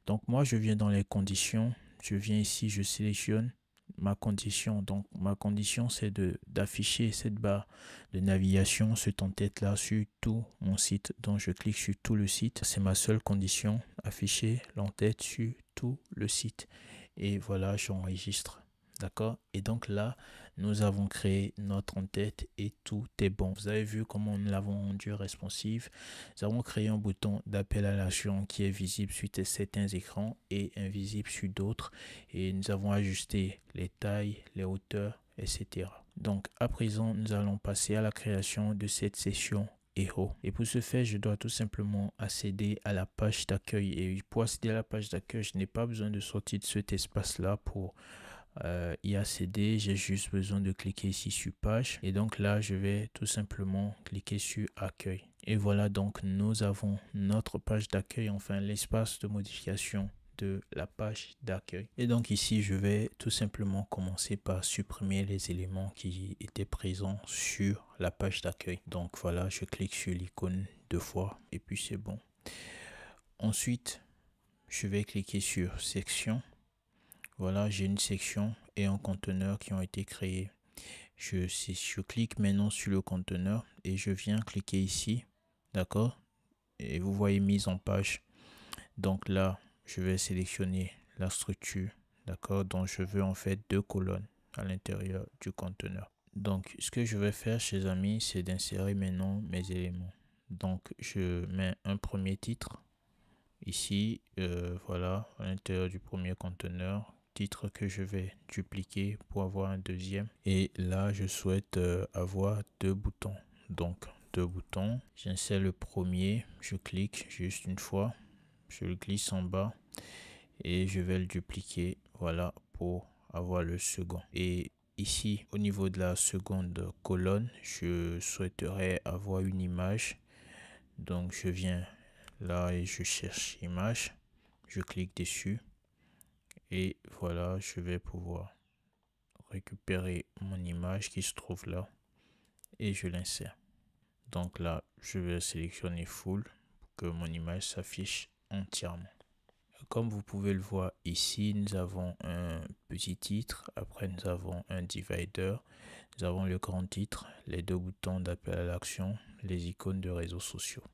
Donc moi je viens dans les conditions, je viens ici, je sélectionne ma condition. Donc ma condition c'est d'afficher cette barre de navigation, cette en-tête là sur tout mon site. Donc je clique sur tout le site, c'est ma seule condition, afficher l'en-tête sur tout le site. Et voilà, j'enregistre. D'accord, et donc là Nous avons créé notre en-tête et tout est bon. Vous avez vu comment nous l'avons rendu responsive. Nous avons créé un bouton d'appel à l'action qui est visible sur certains écrans et invisible sur d'autres. Et nous avons ajusté les tailles, les hauteurs, etc. Donc à présent, nous allons passer à la création de cette session héros. Et pour ce faire, je dois tout simplement accéder à la page d'accueil. Et pour accéder à la page d'accueil, je n'ai pas besoin de sortir de cet espace-là pour y accéder. J'ai juste besoin de cliquer ici sur page. Et donc là, je vais tout simplement cliquer sur accueil. Et voilà, donc nous avons notre page d'accueil, enfin l'espace de modification de la page d'accueil. Et donc ici, je vais tout simplement commencer par supprimer les éléments qui étaient présents sur la page d'accueil. Donc voilà, je clique sur l'icône 2 fois et puis c'est bon. Ensuite, je vais cliquer sur section. Voilà, j'ai une section et un conteneur qui ont été créés. Je clique maintenant sur le conteneur et je viens cliquer ici. D'accord? Et vous voyez mise en page. Donc là, je vais sélectionner la structure, d'accord, dont je veux en fait 2 colonnes à l'intérieur du conteneur. Donc, ce que je vais faire, chers amis, c'est d'insérer maintenant mes éléments. Donc, je mets un premier titre ici, voilà, à l'intérieur du premier conteneur, titre que je vais dupliquer pour avoir un deuxième. Et là, je souhaite avoir 2 boutons. Donc, 2 boutons. J'insère le premier, je clique juste une fois. Je le glisse en bas et je vais le dupliquer, voilà, pour avoir le second. Et ici, au niveau de la seconde colonne, je souhaiterais avoir une image. Donc, je viens là et je cherche image. Je clique dessus et voilà, je vais pouvoir récupérer mon image qui se trouve là et je l'insère. Donc là, je vais sélectionner full pour que mon image s'affiche entièrement. Comme vous pouvez le voir ici, nous avons un petit titre, après nous avons un divider, nous avons le grand titre, les 2 boutons d'appel à l'action, les icônes de réseaux sociaux.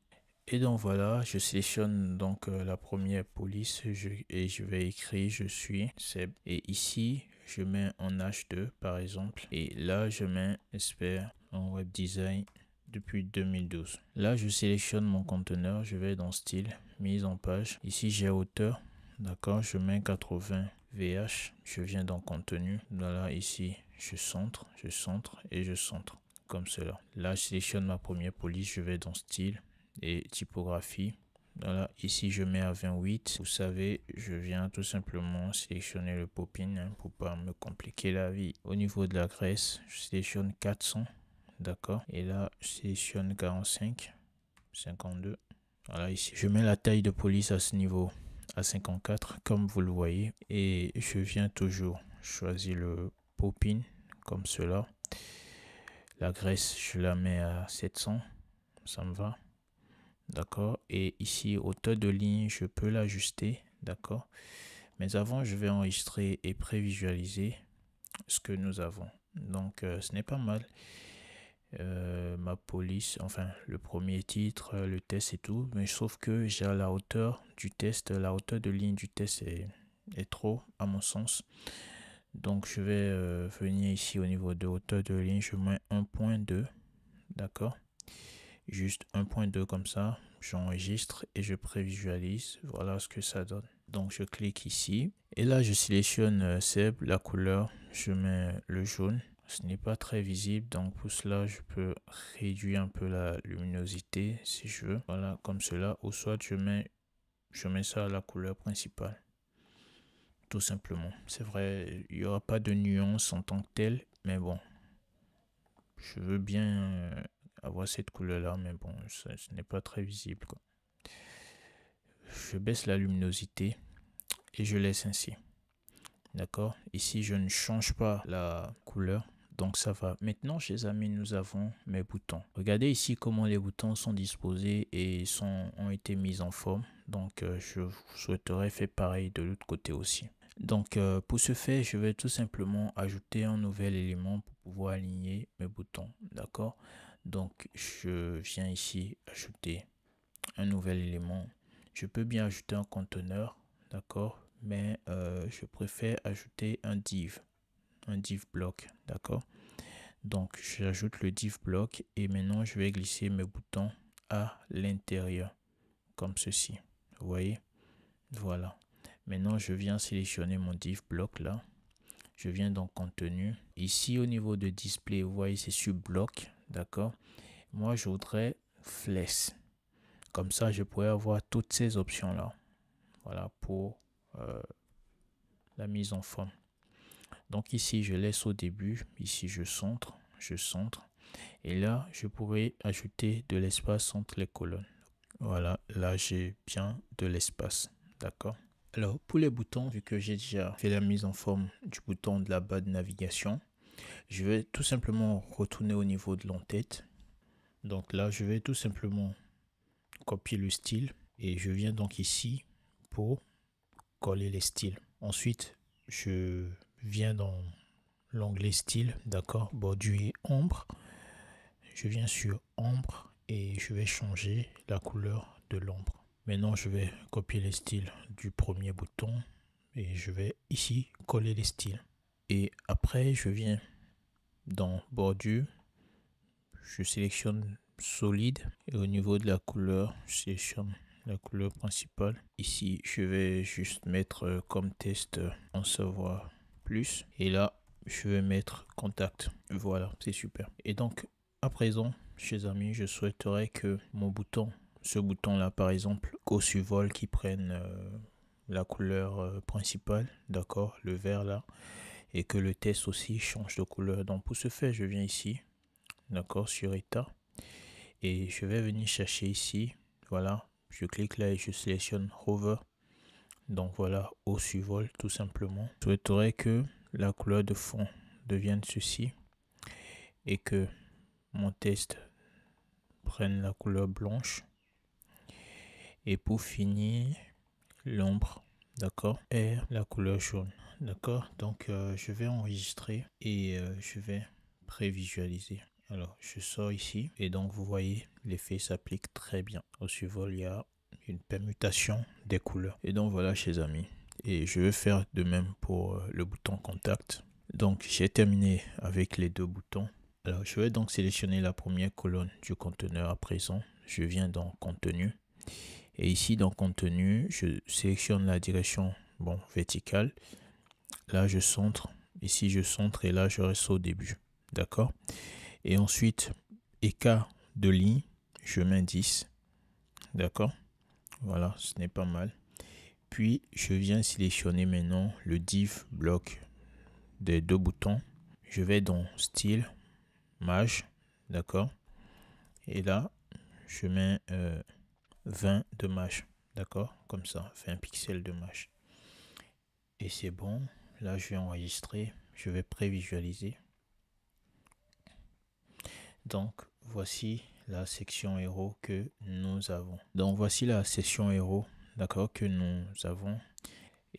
Et donc voilà, je sélectionne donc la première police et je vais écrire je suis Seb. Et ici, je mets en H2 par exemple. Et là, je mets expert en web design depuis 2012. Là, je sélectionne mon conteneur, je vais dans style, mise en page. Ici, j'ai hauteur, d'accord, je mets 80 VH, je viens dans contenu. Voilà, ici, je centre et je centre, comme cela. Là, je sélectionne ma première police, je vais dans style et typographie. Voilà, ici je mets à 28. Vous savez, je viens tout simplement sélectionner le pop-in pour pas me compliquer la vie. Au niveau de la graisse, je sélectionne 400. D'accord. Et là, je sélectionne 45, 52. Voilà, ici, je mets la taille de police à ce niveau à 54, comme vous le voyez. Et je viens toujours choisir le pop-in, comme cela. La graisse, je la mets à 700. Ça me va. D'accord. Et ici, hauteur de ligne, je peux l'ajuster. D'accord. Mais avant, je vais enregistrer et prévisualiser ce que nous avons. Donc, ce n'est pas mal. Ma police, enfin le premier titre, le test et tout, mais je trouve que j'ai la hauteur du test, la hauteur de ligne du test est trop à mon sens. Donc je vais venir ici au niveau de hauteur de ligne, je mets 1.2, d'accord, juste 1.2 comme ça, j'enregistre et je prévisualise, voilà ce que ça donne. Donc je clique ici et là je sélectionne Seb, la couleur, je mets le jaune. Ce n'est pas très visible, donc pour cela je peux réduire un peu la luminosité si je veux, voilà, comme cela, ou soit je mets ça à la couleur principale, tout simplement. C'est vrai, il n'y aura pas de nuance en tant que telle, mais bon, je veux bien avoir cette couleur là, mais bon, ce n'est pas très visible, quoi. Je baisse la luminosité et je laisse ainsi. D'accord, ici je ne change pas la couleur, donc ça va. Maintenant, chers amis, nous avons mes boutons. Regardez ici comment les boutons sont disposés et ont été mis en forme. Donc je souhaiterais faire pareil de l'autre côté aussi. Donc pour ce faire, je vais tout simplement ajouter un nouvel élément pour pouvoir aligner mes boutons. D'accord, donc je viens ici ajouter un nouvel élément. Je peux bien ajouter un conteneur, d'accord, mais je préfère ajouter un div, un div block, d'accord. Donc j'ajoute le div block et maintenant je vais glisser mes boutons à l'intérieur comme ceci, vous voyez. Voilà, maintenant je viens sélectionner mon div block là. Je viens dans contenu. Ici au niveau de display, vous voyez c'est sur bloc, d'accord. Moi je voudrais flèche. Comme ça je pourrais avoir toutes ces options là. Voilà pour la mise en forme. Donc ici je laisse au début. Ici je centre. Et là je pourrais ajouter de l'espace entre les colonnes. Voilà, là j'ai bien de l'espace, d'accord. Alors pour les boutons, vu que j'ai déjà fait la mise en forme du bouton de la barre de navigation, je vais tout simplement retourner au niveau de l'entête. Donc là je vais tout simplement copier le style et je viens donc ici pour coller les styles. Ensuite je viens dans l'onglet style, d'accord, bordure et ombre. Je viens sur ombre et je vais changer la couleur de l'ombre. Maintenant, je vais copier les styles du premier bouton et je vais ici coller les styles. Et après, je viens dans bordure, je sélectionne solide et au niveau de la couleur, je sélectionne la couleur principale. Ici, je vais juste mettre comme test en savoir plus. Et là, je vais mettre contact. Voilà, c'est super. Et donc, à présent, chers amis, je souhaiterais que mon bouton, ce bouton là par exemple, au survol qui prenne la couleur principale, d'accord, le vert là, et que le test aussi change de couleur. Donc pour ce faire, je viens ici, d'accord, sur état, et je vais venir chercher ici, voilà, je clique là et je sélectionne hover. Donc voilà, au survol tout simplement. Je souhaiterais que la couleur de fond devienne ceci et que mon test prenne la couleur blanche. Et pour finir, l'ombre, d'accord, et la couleur jaune, d'accord. Donc je vais enregistrer et je vais prévisualiser. Alors je sors ici et donc vous voyez l'effet s'applique très bien. Au survol, il y a une permutation des couleurs. Et donc voilà, chers amis, et je vais faire de même pour le bouton contact. Donc j'ai terminé avec les deux boutons. Alors je vais donc sélectionner la première colonne du conteneur à présent. Je viens dans contenu. Et ici dans contenu, je sélectionne la direction verticale. Là je centre, ici je centre et là je reste au début. D'accord. Et ensuite, écart de ligne, je mets 10. D'accord. Voilà, ce n'est pas mal. Puis je viens sélectionner maintenant le div block des deux boutons. Je vais dans style, mage, d'accord. Et là, je mets 20 de mage. D'accord, comme ça, 20 pixels de mage. Et c'est bon. Là, je vais enregistrer. Je vais prévisualiser. Donc, voici la section héros que nous avons. Donc, voici la section héros, d'accord, que nous avons.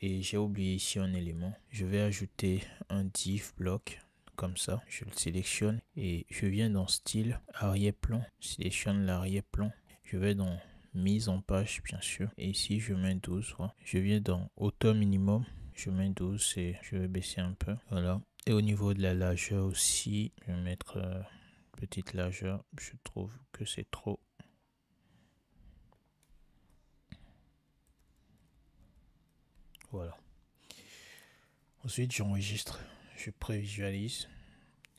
Et j'ai oublié ici un élément. Je vais ajouter un div block. Comme ça, je le sélectionne et je viens dans style arrière-plan. Je sélectionne l'arrière-plan. Je vais dans mise en page bien sûr et ici je mets 12. Voilà. Je viens dans hauteur minimum, je mets 12 et je vais baisser un peu. Voilà. Et au niveau de la largeur aussi, je vais mettre petite largeur. Je trouve que c'est trop. Voilà. Ensuite j'enregistre, je prévisualise.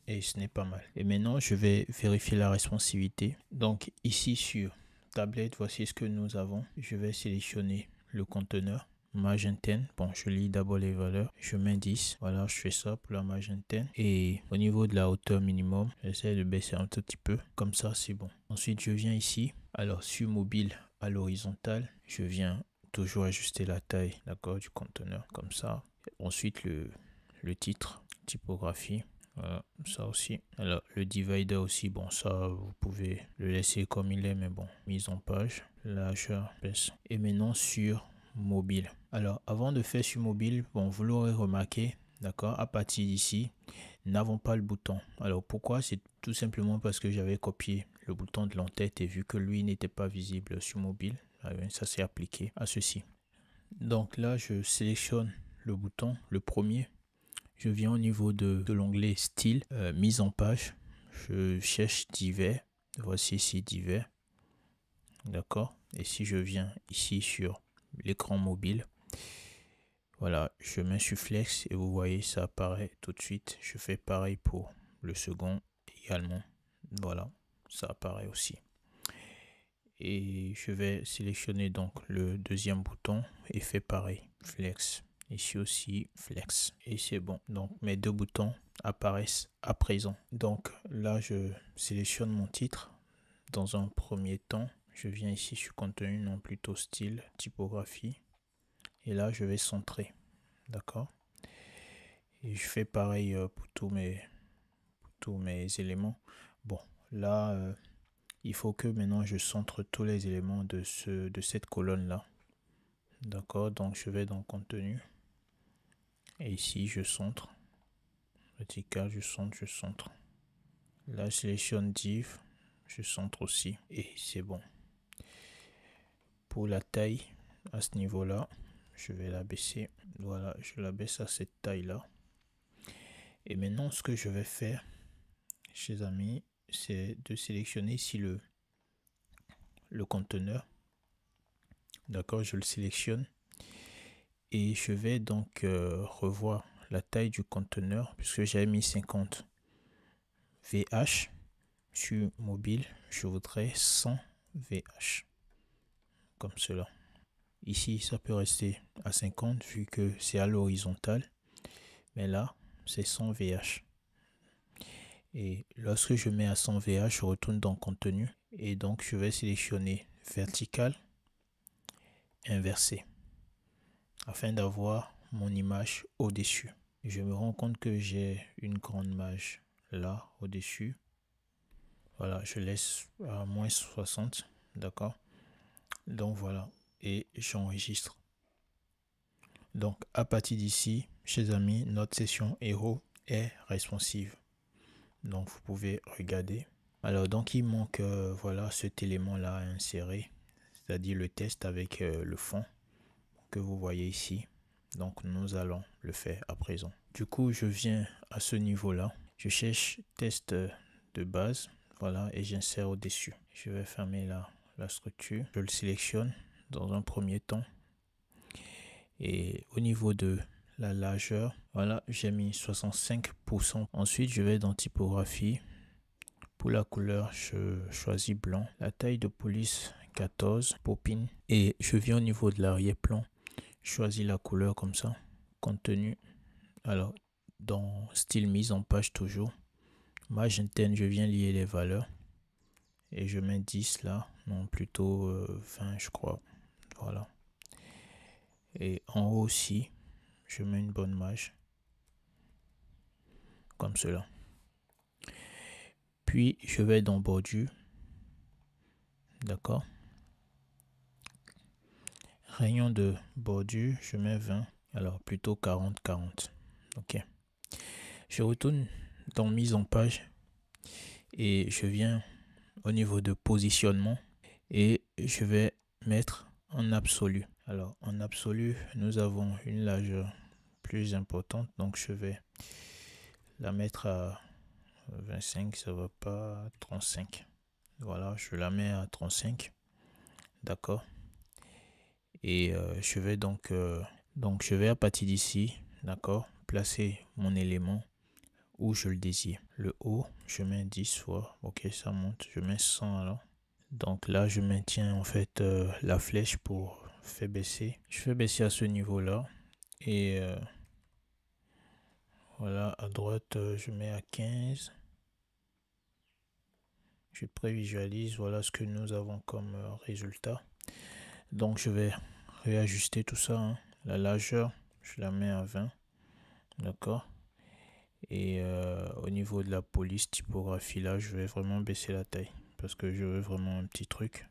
Et ce n'est pas mal. Et maintenant, je vais vérifier la responsivité. Donc ici sur tablette, voici ce que nous avons. Je vais sélectionner le conteneur. Magenten. Bon, je lis d'abord les valeurs. Je mets 10. Voilà, je fais ça pour la Magenten. Et au niveau de la hauteur minimum, j'essaie de baisser un tout petit peu. Comme ça, c'est bon. Ensuite, je viens ici. Alors, sur mobile à l'horizontale, je viens toujours ajuster la taille, d'accord, du conteneur. Comme ça. Ensuite, le titre, typographie. Voilà, ça aussi. Alors, le divider aussi, bon, ça, vous pouvez le laisser comme il est, mais bon, mise en page, largeur, baisse. Et maintenant, sur mobile. Alors, avant de faire sur mobile, bon, vous l'aurez remarqué, d'accord, à partir d'ici, nous n'avons pas le bouton. Alors, pourquoi? C'est tout simplement parce que j'avais copié le bouton de l'entête et vu que lui n'était pas visible sur mobile, ça s'est appliqué à ceci. Donc là, je sélectionne le bouton, le premier. je viens au niveau de l'onglet style, mise en page. Je cherche divers. Voici ici divers. D'accord. Et si je viens ici sur l'écran mobile, voilà, je mets sur flex et vous voyez, ça apparaît tout de suite. Je fais pareil pour le second également. Voilà, ça apparaît aussi. Et je vais sélectionner donc le deuxième bouton et faire pareil, flex. Ici aussi, flex. Et c'est bon. Donc mes deux boutons apparaissent à présent. Donc là, je sélectionne mon titre. Dans un premier temps, je viens ici sur contenu, non plutôt style, typographie. Et là, je vais centrer. D'accord. Et je fais pareil pour tous mes éléments. Bon, là, il faut que maintenant je centre tous les éléments de cette colonne là. D'accord. Donc je vais dans contenu. Et ici, je centre. Vertical, je centre. Là, je sélectionne div. Je centre aussi. Et c'est bon. Pour la taille, à ce niveau-là, je vais la baisser. Voilà, je la baisse à cette taille-là. Et maintenant, ce que je vais faire, chers amis, c'est de sélectionner ici le conteneur. D'accord, je le sélectionne. Et je vais donc revoir la taille du conteneur puisque j'avais mis 50 VH sur mobile. Je voudrais 100 VH comme cela. Ici, ça peut rester à 50 vu que c'est à l'horizontale. Mais là, c'est 100 VH. Et lorsque je mets à 100 VH, je retourne dans contenu. Et donc, je vais sélectionner vertical, inversé, afin d'avoir mon image au-dessus. Je me rends compte que j'ai une grande image là, au-dessus. Voilà, je laisse à moins 60, d'accord. Donc voilà, et j'enregistre. Donc à partir d'ici, chers amis, notre session héros est responsive. Donc vous pouvez regarder. Alors donc il manque voilà cet élément là à insérer, c'est-à-dire le test avec le fond que vous voyez ici. Donc nous allons le faire à présent. Du coup je viens à ce niveau là, je cherche test de base, voilà, et j'insère au-dessus. Je vais fermer la structure, je le sélectionne dans un premier temps. Et au niveau de la largeur, voilà, j'ai mis 65%. Ensuite, je vais dans typographie. Pour la couleur, je choisis blanc. La taille de police, 14, Popin. Et je viens au niveau de l'arrière-plan. Je choisis la couleur comme ça. Contenu. Alors, dans style mise en page toujours. Marge interne, je viens lier les valeurs. Et je mets 10 là. Non, plutôt 20, je crois. Voilà. Et en haut aussi, je mets une bonne marge. Comme cela. Puis, je vais dans bordure. D'accord. Rayon de bordure, je mets 20. Alors, plutôt 40, 40. Ok. Je retourne dans mise en page. Et je viens au niveau de positionnement. Et je vais mettre en absolu. Alors, en absolu, nous avons une largeur plus importante. Donc, je vais la mettre à 25, ça va pas, 35. Voilà, je la mets à 35. D'accord. Et je vais donc je vais à partir d'ici, d'accord, placer mon élément où je le désire. Le haut, je mets 10 fois. Ok, ça monte. Je mets 100 alors. Donc là, je maintiens en fait la flèche pour faire baisser. Je fais baisser à ce niveau-là. Et voilà, à droite, je mets à 15. Je prévisualise. Voilà ce que nous avons comme résultat. Donc, je vais réajuster tout ça. Hein. La largeur, je la mets à 20. D'accord. Et au niveau de la police typographie, là, je vais vraiment baisser la taille. Parce que je veux vraiment un petit truc.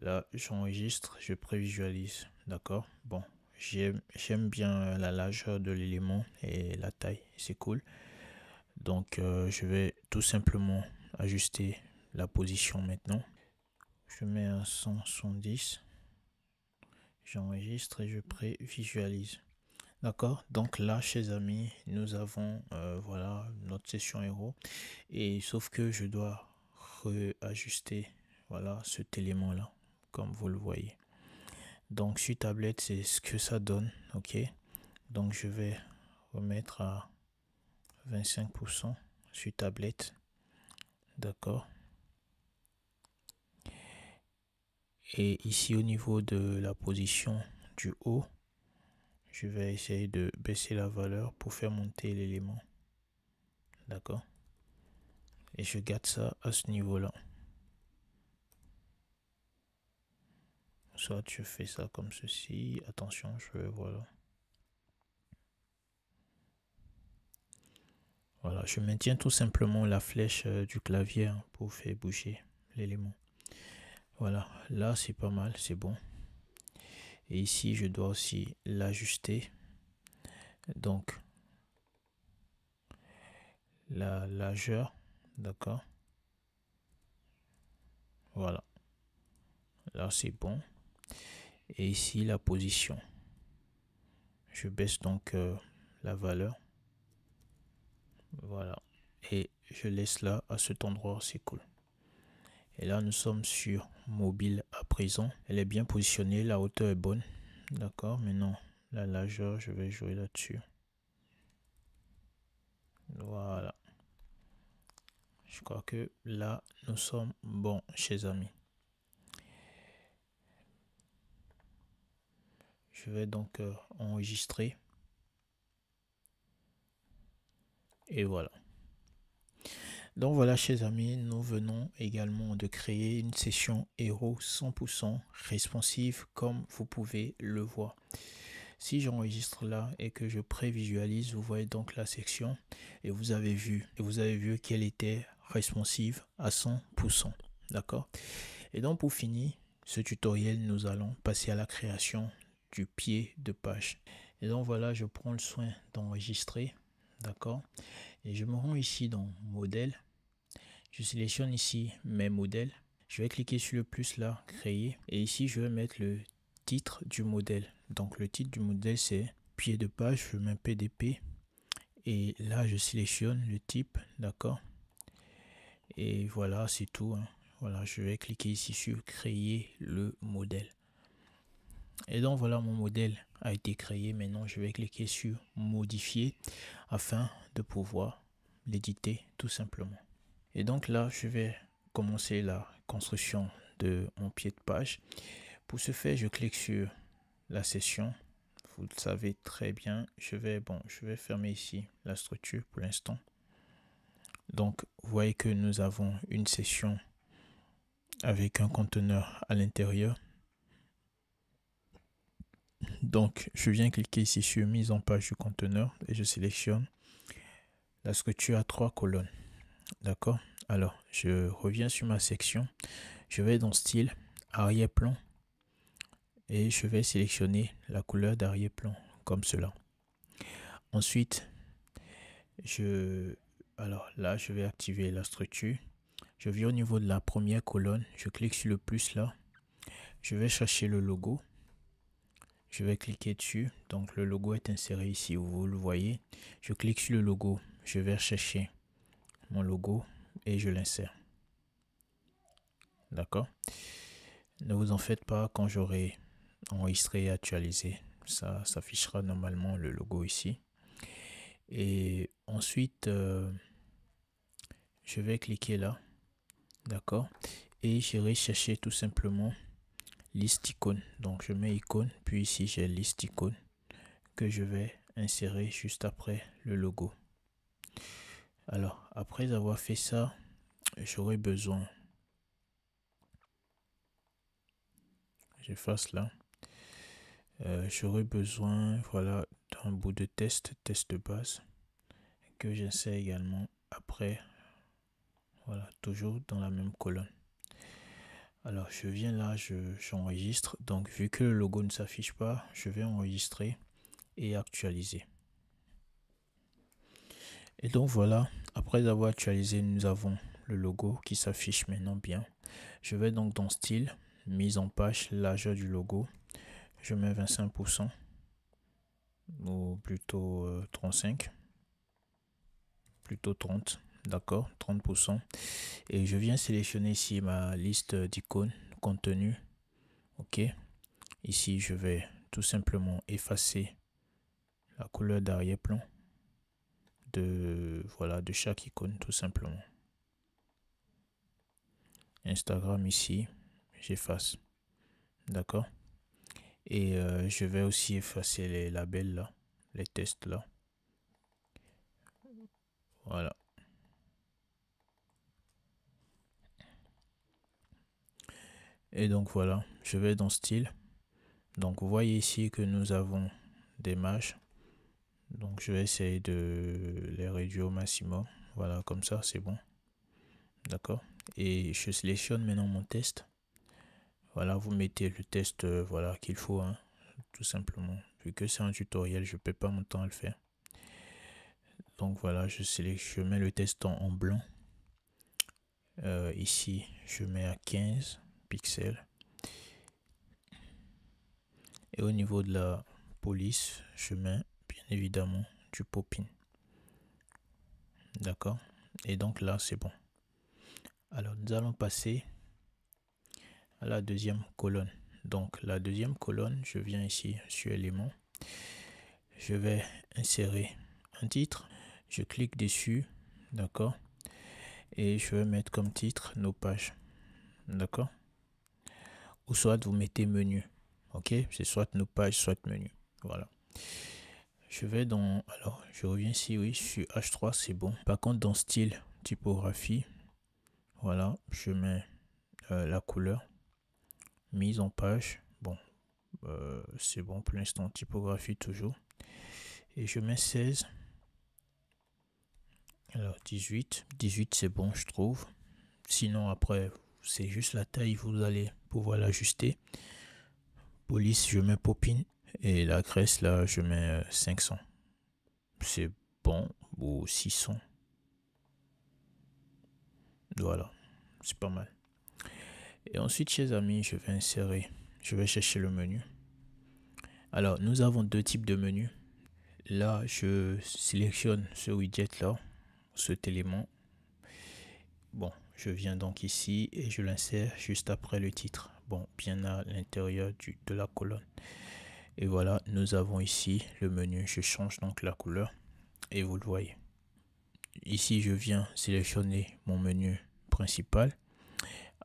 Là, j'enregistre, je prévisualise. D'accord. Bon, j'aime bien la largeur de l'élément et la taille. C'est cool. Donc, je vais tout simplement ajuster la position maintenant. Je mets à 170. J'enregistre et je prévisualise. D'accord, donc là, chers amis, nous avons voilà notre session héros. Et sauf que je dois réajuster voilà cet élément là, comme vous le voyez. Donc sur tablette, c'est ce que ça donne. Ok, donc je vais remettre à 25% sur tablette. D'accord. Et ici au niveau de la position du haut, je vais essayer de baisser la valeur pour faire monter l'élément. D'accord. Et je garde ça à ce niveau là. Soit je fais ça comme ceci. Attention, voilà. Voilà, je maintiens tout simplement la flèche du clavier pour faire bouger l'élément. Voilà, là c'est pas mal, c'est bon. Et ici, je dois aussi l'ajuster. Donc, la largeur, d'accord. Voilà, là c'est bon. Et ici, la position. Je baisse donc la valeur. Voilà. Et je laisse là, à cet endroit, c'est cool. Et là, nous sommes sur mobile à présent. Elle est bien positionnée, la hauteur est bonne. D'accord, maintenant, la largeur, je vais jouer là-dessus. Voilà. Je crois que là, nous sommes bons, chers amis. Je vais donc enregistrer. Et voilà. Donc voilà, chers amis, nous venons également de créer une session héros 100% responsive comme vous pouvez le voir. Si j'enregistre là et que je prévisualise, vous voyez donc la section et vous avez vu qu'elle était responsive à 100%. D'accord. Et donc pour finir ce tutoriel, nous allons passer à la création du pied de page. Et donc voilà, je prends le soin d'enregistrer. D'accord. Et je me rends ici dans modèle. Je sélectionne ici mes modèles. Je vais cliquer sur le plus là, créer. Et ici, je vais mettre le titre du modèle. Donc le titre du modèle, c'est pied de page. Je mets PDP. Et là, je sélectionne le type. D'accord. Et voilà, c'est tout. Hein. Voilà, je vais cliquer ici sur créer le modèle. Et donc voilà, mon modèle a été créé. Maintenant, je vais cliquer sur modifier afin de pouvoir l'éditer tout simplement. Et donc là, je vais commencer la construction de mon pied de page. Pour ce faire, je clique sur la session. Vous le savez très bien. Je vais fermer ici la structure pour l'instant. Donc, vous voyez que nous avons une session avec un conteneur à l'intérieur. Donc, je viens cliquer ici sur mise en page du conteneur et je sélectionne la structure à 3 colonnes. D'accord. Alors, je reviens sur ma section. Je vais dans style, arrière-plan. Et je vais sélectionner la couleur d'arrière-plan comme cela. Ensuite, alors là, je vais activer la structure. Je viens au niveau de la première colonne. Je clique sur le plus là. Je vais chercher le logo. Je vais cliquer dessus. Donc, le logo est inséré ici, vous le voyez. Je clique sur le logo. Je vais chercher mon logo et je l'insère. D'accord. Ne vous en faites pas, quand j'aurai enregistré et actualisé, ça s'affichera normalement le logo ici. Et ensuite, je vais cliquer là. D'accord. Et j'irai chercher tout simplement liste icône. Donc, je mets icône, puis ici, j'ai liste icône que je vais insérer juste après le logo. Alors, après avoir fait ça, j'aurai besoin, j'efface là, j'aurai besoin, voilà, d'un bout de test de base, que j'insère également après, voilà, toujours dans la même colonne. Alors, je viens là, j'enregistre. Donc, vu que le logo ne s'affiche pas, je vais enregistrer et actualiser. Et donc, voilà, après avoir actualisé, nous avons le logo qui s'affiche maintenant bien. Je vais donc dans style, mise en page, largeur du logo. Je mets 25%. ou plutôt 35, plutôt 30, d'accord, 30%. Et je viens sélectionner ici ma liste d'icônes, contenu, ok. Ici, je vais tout simplement effacer la couleur d'arrière-plan de chaque icône, tout simplement. Instagram ici, j'efface, d'accord. Et je vais aussi effacer les labels là, les tests là. Voilà. Et donc voilà, je vais dans style. Donc vous voyez ici que nous avons des marges. Donc je vais essayer de les réduire au maximum. Voilà, comme ça c'est bon. D'accord. Et je sélectionne maintenant mon test. Voilà, vous mettez le test voilà, qu'il faut, hein, tout simplement. Vu que c'est un tutoriel, je ne perds pas mon temps à le faire. Donc voilà, je mets le test en blanc. Ici, je mets à 15 pixels. Et au niveau de la police, je mets bien évidemment du pop-in. D'accord. Et donc là, c'est bon. Alors, nous allons passer à la deuxième colonne. Donc, la deuxième colonne, je viens ici sur éléments. Je vais insérer un titre. Je clique dessus. D'accord. Et je vais mettre comme titre nos pages. D'accord. Ou soit vous mettez menu. Ok. C'est soit nos pages, soit menu. Voilà. Je vais dans... Alors, je reviens ici, oui, sur H3, c'est bon. Par contre, dans style, typographie, voilà, je mets la couleur, mise en page. Bon, c'est bon pour l'instant, typographie toujours. Et je mets 16. Alors, 18. 18, c'est bon, je trouve. Sinon, après, c'est juste la taille, vous allez pouvoir l'ajuster. Police, je mets Popin. Et la graisse, là, je mets 500. C'est bon, ou 600. Voilà, c'est pas mal. Et ensuite, chers amis, je vais insérer, je vais chercher le menu. Alors, nous avons deux types de menus. Là, je sélectionne ce widget là, cet élément. Bon, je viens donc ici et je l'insère juste après le titre. Bon, bien à l'intérieur de la colonne. Et voilà, nous avons ici le menu. Je change donc la couleur et vous le voyez. Ici, je viens sélectionner mon menu principal.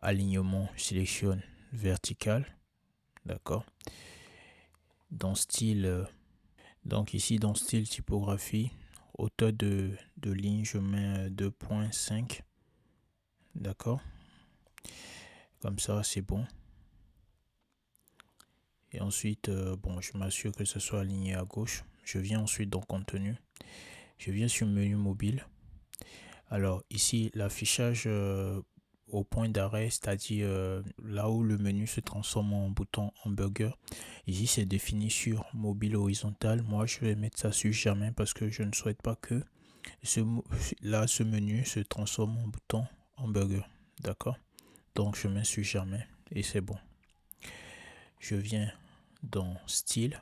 Alignement, je sélectionne vertical. D'accord. Dans style, donc ici dans style typographie, hauteur de ligne, je mets 2.5. D'accord. Comme ça, c'est bon. Et ensuite, bon, je m'assure que ce soit aligné à gauche. Je viens ensuite dans contenu. Je viens sur menu mobile. Alors ici, l'affichage au point d'arrêt, c'est-à-dire là où le menu se transforme en bouton hamburger. Ici, c'est défini sur mobile horizontal. Moi, je vais mettre ça sur jamais parce que je ne souhaite pas que ce menu se transforme en bouton hamburger. D'accord. Donc, je mets sur jamais et c'est bon. Je viens dans style,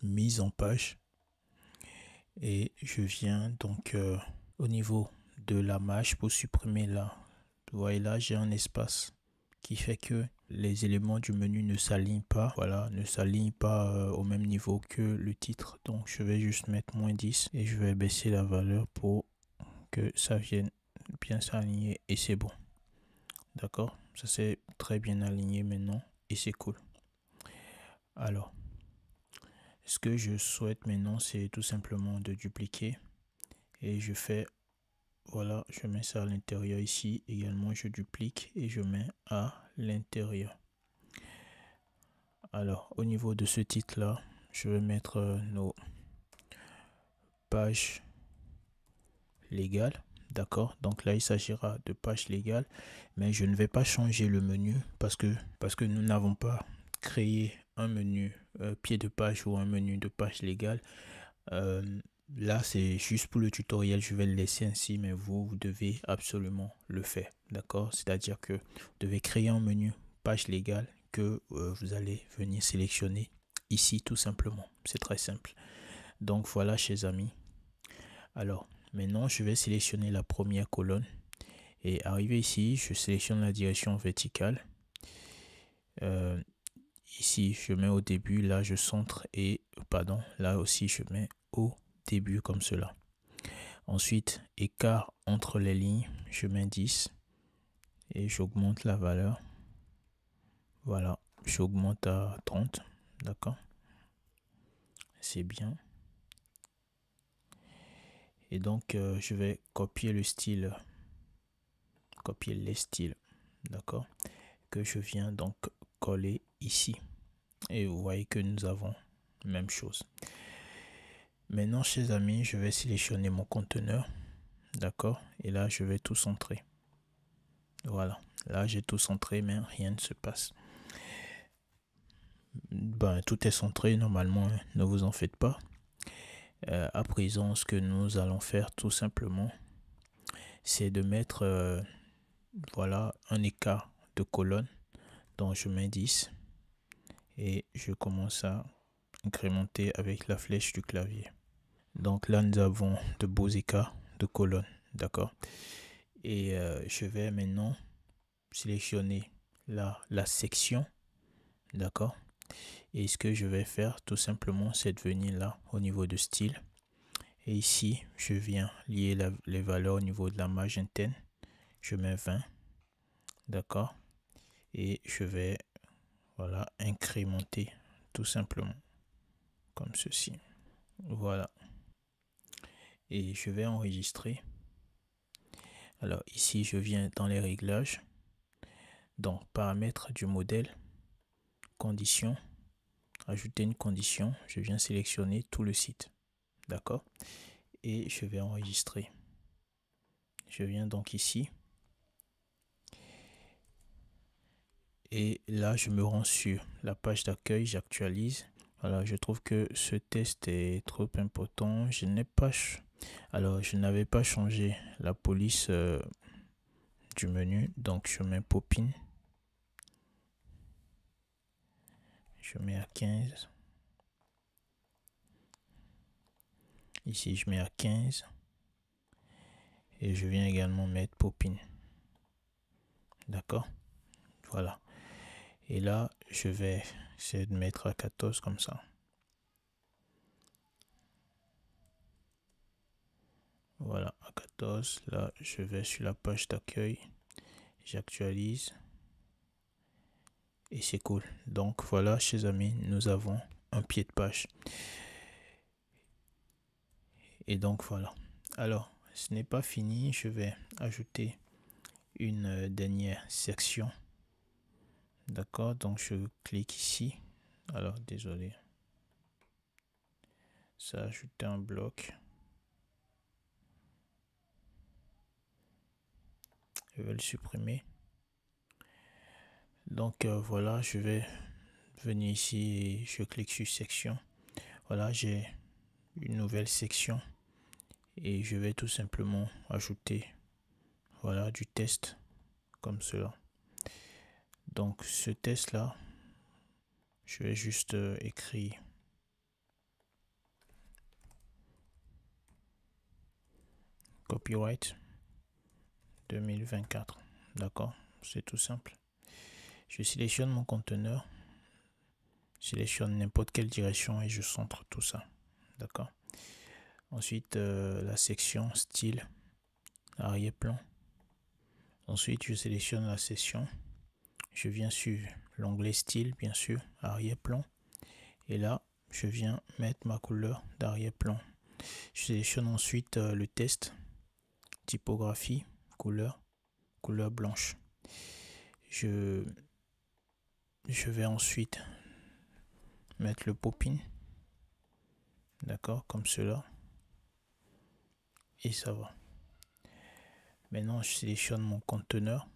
mise en page et je viens donc au niveau de la marge pour supprimer là. Vous voyez là, j'ai un espace qui fait que les éléments du menu ne s'alignent pas, voilà, ne s'alignent pas au même niveau que le titre. Donc je vais juste mettre -10 et je vais baisser la valeur pour que ça vienne bien s'aligner et c'est bon. D'accord, ça c'est très bien aligné maintenant et c'est cool. Alors, ce que je souhaite maintenant, c'est tout simplement de dupliquer et je fais, voilà, je mets ça à l'intérieur ici. Également, je duplique et je mets à l'intérieur. Alors, au niveau de ce titre là, je vais mettre nos pages légales. D'accord, donc là il s'agira de page légale, mais je ne vais pas changer le menu parce que nous n'avons pas créé un menu pied de page ou un menu de page légale. Là c'est juste pour le tutoriel, je vais le laisser ainsi, mais vous devez absolument le faire. D'accord, c'est à dire que vous devez créer un menu page légale que vous allez venir sélectionner ici tout simplement. C'est très simple. Donc voilà, chers amis. Alors maintenant, je vais sélectionner la première colonne et arrivé ici, je sélectionne la direction verticale. Ici, je mets au début, là je centre et pardon, là aussi je mets au début comme cela. Ensuite, écart entre les lignes, je mets 10 et j'augmente la valeur. Voilà, j'augmente à 30, d'accord? C'est bien. Et donc, je vais copier le style, copier les styles, d'accord? Que je viens donc coller ici. Et vous voyez que nous avons la même chose. Maintenant, chers amis, je vais sélectionner mon conteneur, d'accord? Et là, je vais tout centrer. Voilà, là j'ai tout centré, mais rien ne se passe. Ben, tout est centré normalement, hein, ne vous en faites pas. À présent, ce que nous allons faire tout simplement, c'est de mettre voilà, un écart de colonne. Donc je mets 10 et je commence à incrémenter avec la flèche du clavier. Donc là, nous avons de beaux écarts de colonne, d'accord? Et je vais maintenant sélectionner la section, d'accord? Et ce que je vais faire tout simplement, c'est de venir là au niveau de style. Et ici, je viens lier les valeurs au niveau de la marge interne. Je mets 20, d'accord? Et je vais, voilà, incrémenter tout simplement comme ceci. Voilà. Et je vais enregistrer. Alors ici, je viens dans les réglages. Donc, paramètres du modèle, conditions, ajouter une condition. Je viens sélectionner tout le site. D'accord? Et je vais enregistrer. Je viens donc ici. Et là, je me rends sur la page d'accueil, j'actualise. Voilà, je trouve que ce test est trop important. Je n'avais pas changé la police du menu. Donc, je mets Popin. Je mets à 15. Ici, je mets à 15. Et je viens également mettre Popin. D'accord? Voilà. Et là, je vais essayer de mettre à 14 comme ça. Voilà, à 14. Là, je vais sur la page d'accueil. J'actualise. Et c'est cool. Donc voilà, chers amis, nous avons un pied de page. Et donc voilà. Alors, ce n'est pas fini. Je vais ajouter une dernière section. D'accord, donc je clique ici. Alors, désolé. Ça a ajouté un bloc. Je vais le supprimer. Donc voilà, je vais venir ici et je clique sur section. Voilà, j'ai une nouvelle section et je vais tout simplement ajouter voilà du test comme cela. Donc ce test là, je vais juste écrire copyright 2024. D'accord, c'est tout simple. Je sélectionne mon conteneur, sélectionne n'importe quelle direction et je centre tout ça. D'accord. Ensuite, la section style, arrière-plan. Ensuite, je sélectionne la section. Je viens sur l'onglet style, bien sûr, arrière-plan. Et là, je viens mettre ma couleur d'arrière-plan. Je sélectionne ensuite le test, typographie, couleur blanche. Je vais ensuite mettre le Popin, d'accord, comme cela. Et ça va. Maintenant, je sélectionne mon conteneur.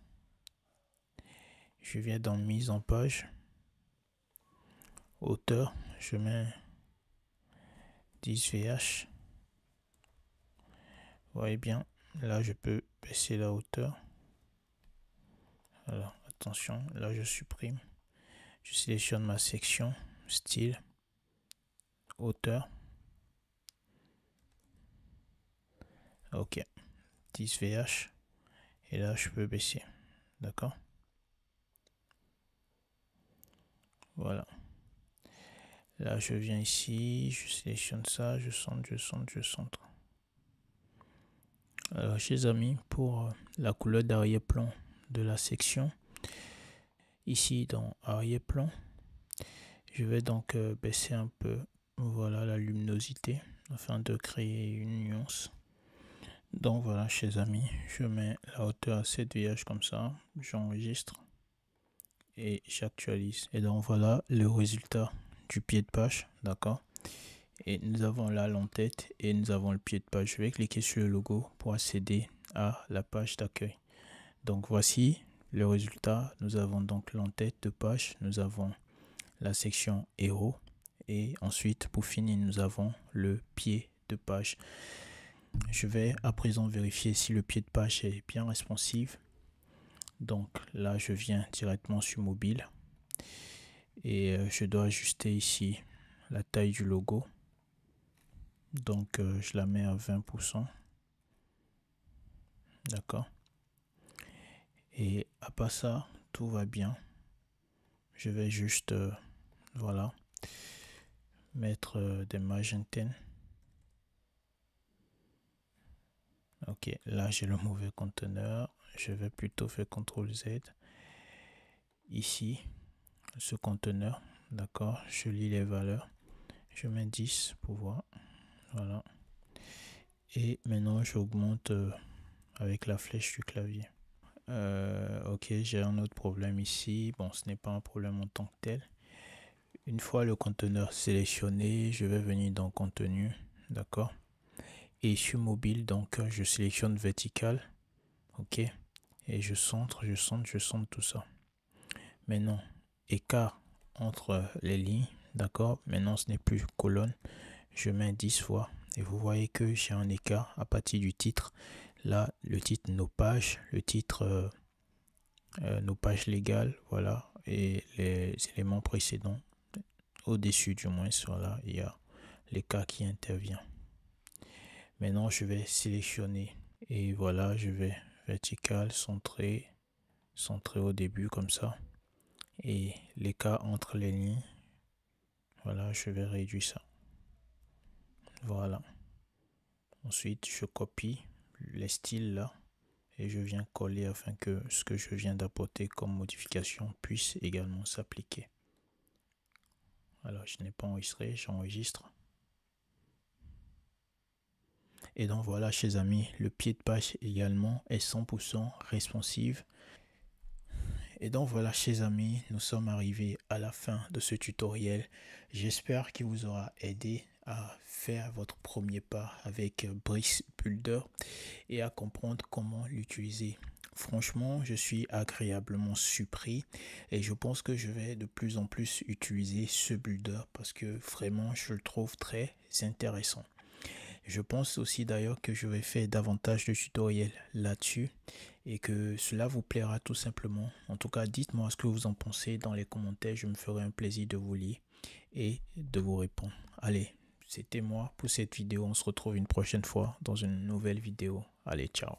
Je viens dans mise en page. Hauteur, je mets 10 VH. Vous voyez bien, là je peux baisser la hauteur. Alors attention, là je supprime. Je sélectionne ma section, style, hauteur. Ok, 10 VH. Et là, je peux baisser. D'accord? Voilà. Là, je viens ici, je sélectionne ça, je centre. Alors, chers amis, pour la couleur d'arrière-plan de la section, ici dans arrière-plan, je vais donc baisser un peu, voilà, la luminosité afin de créer une nuance. Donc voilà, chers amis, je mets la hauteur à 7 VH comme ça, j'enregistre et j'actualise. Et donc voilà le résultat du pied de page, d'accord? Et nous avons là l'entête et nous avons le pied de page. Je vais cliquer sur le logo pour accéder à la page d'accueil. Donc voici le résultat. Nous avons donc l'entête de page, nous avons la section héros et ensuite pour finir nous avons le pied de page. Je vais à présent vérifier si le pied de page est bien responsive. Donc là je viens directement sur mobile et je dois ajuster ici la taille du logo. Donc je la mets à 20%. D'accord. Et à part ça, tout va bien. Je vais juste, voilà, mettre des magentines. Ok, là j'ai le mauvais conteneur. Je vais plutôt faire CTRL Z. Ici, ce conteneur, d'accord, je lis les valeurs. Je mets 10 pour voir. Voilà. Et maintenant, j'augmente avec la flèche du clavier. Ok, j'ai un autre problème ici. Bon, ce n'est pas un problème en tant que tel. Une fois le conteneur sélectionné, je vais venir dans contenu, d'accord. Et sur mobile, donc je sélectionne vertical, ok. Et je centre tout ça. Maintenant, écart entre les lignes, d'accord. Maintenant, ce n'est plus colonne. Je mets 10 fois et vous voyez que j'ai un écart à partir du titre. Là, le titre nos pages, le titre nos pages légales, voilà, et les éléments précédents. Au-dessus du moins, voilà, il y a l'écart qui intervient. Maintenant, je vais sélectionner et voilà, je vais vertical, centré au début comme ça. Et l'écart entre les lignes, voilà, je vais réduire ça. Voilà. Ensuite, je copie les styles là et je viens coller afin que ce que je viens d'apporter comme modification puisse également s'appliquer. Alors, je n'ai pas enregistré, j'enregistre. Et donc voilà, chers amis, le pied de page également est 100% responsive. Et donc voilà, chers amis, nous sommes arrivés à la fin de ce tutoriel. J'espère qu'il vous aura aidé à faire votre premier pas avec Bricks Builder et à comprendre comment l'utiliser. Franchement, je suis agréablement surpris et je pense que je vais de plus en plus utiliser ce builder parce que vraiment, je le trouve très intéressant. Je pense aussi d'ailleurs que je vais faire davantage de tutoriels là-dessus et que cela vous plaira tout simplement. En tout cas, dites-moi ce que vous en pensez dans les commentaires. Je me ferai un plaisir de vous lire et de vous répondre. Allez, c'était moi pour cette vidéo. On se retrouve une prochaine fois dans une nouvelle vidéo. Allez, ciao.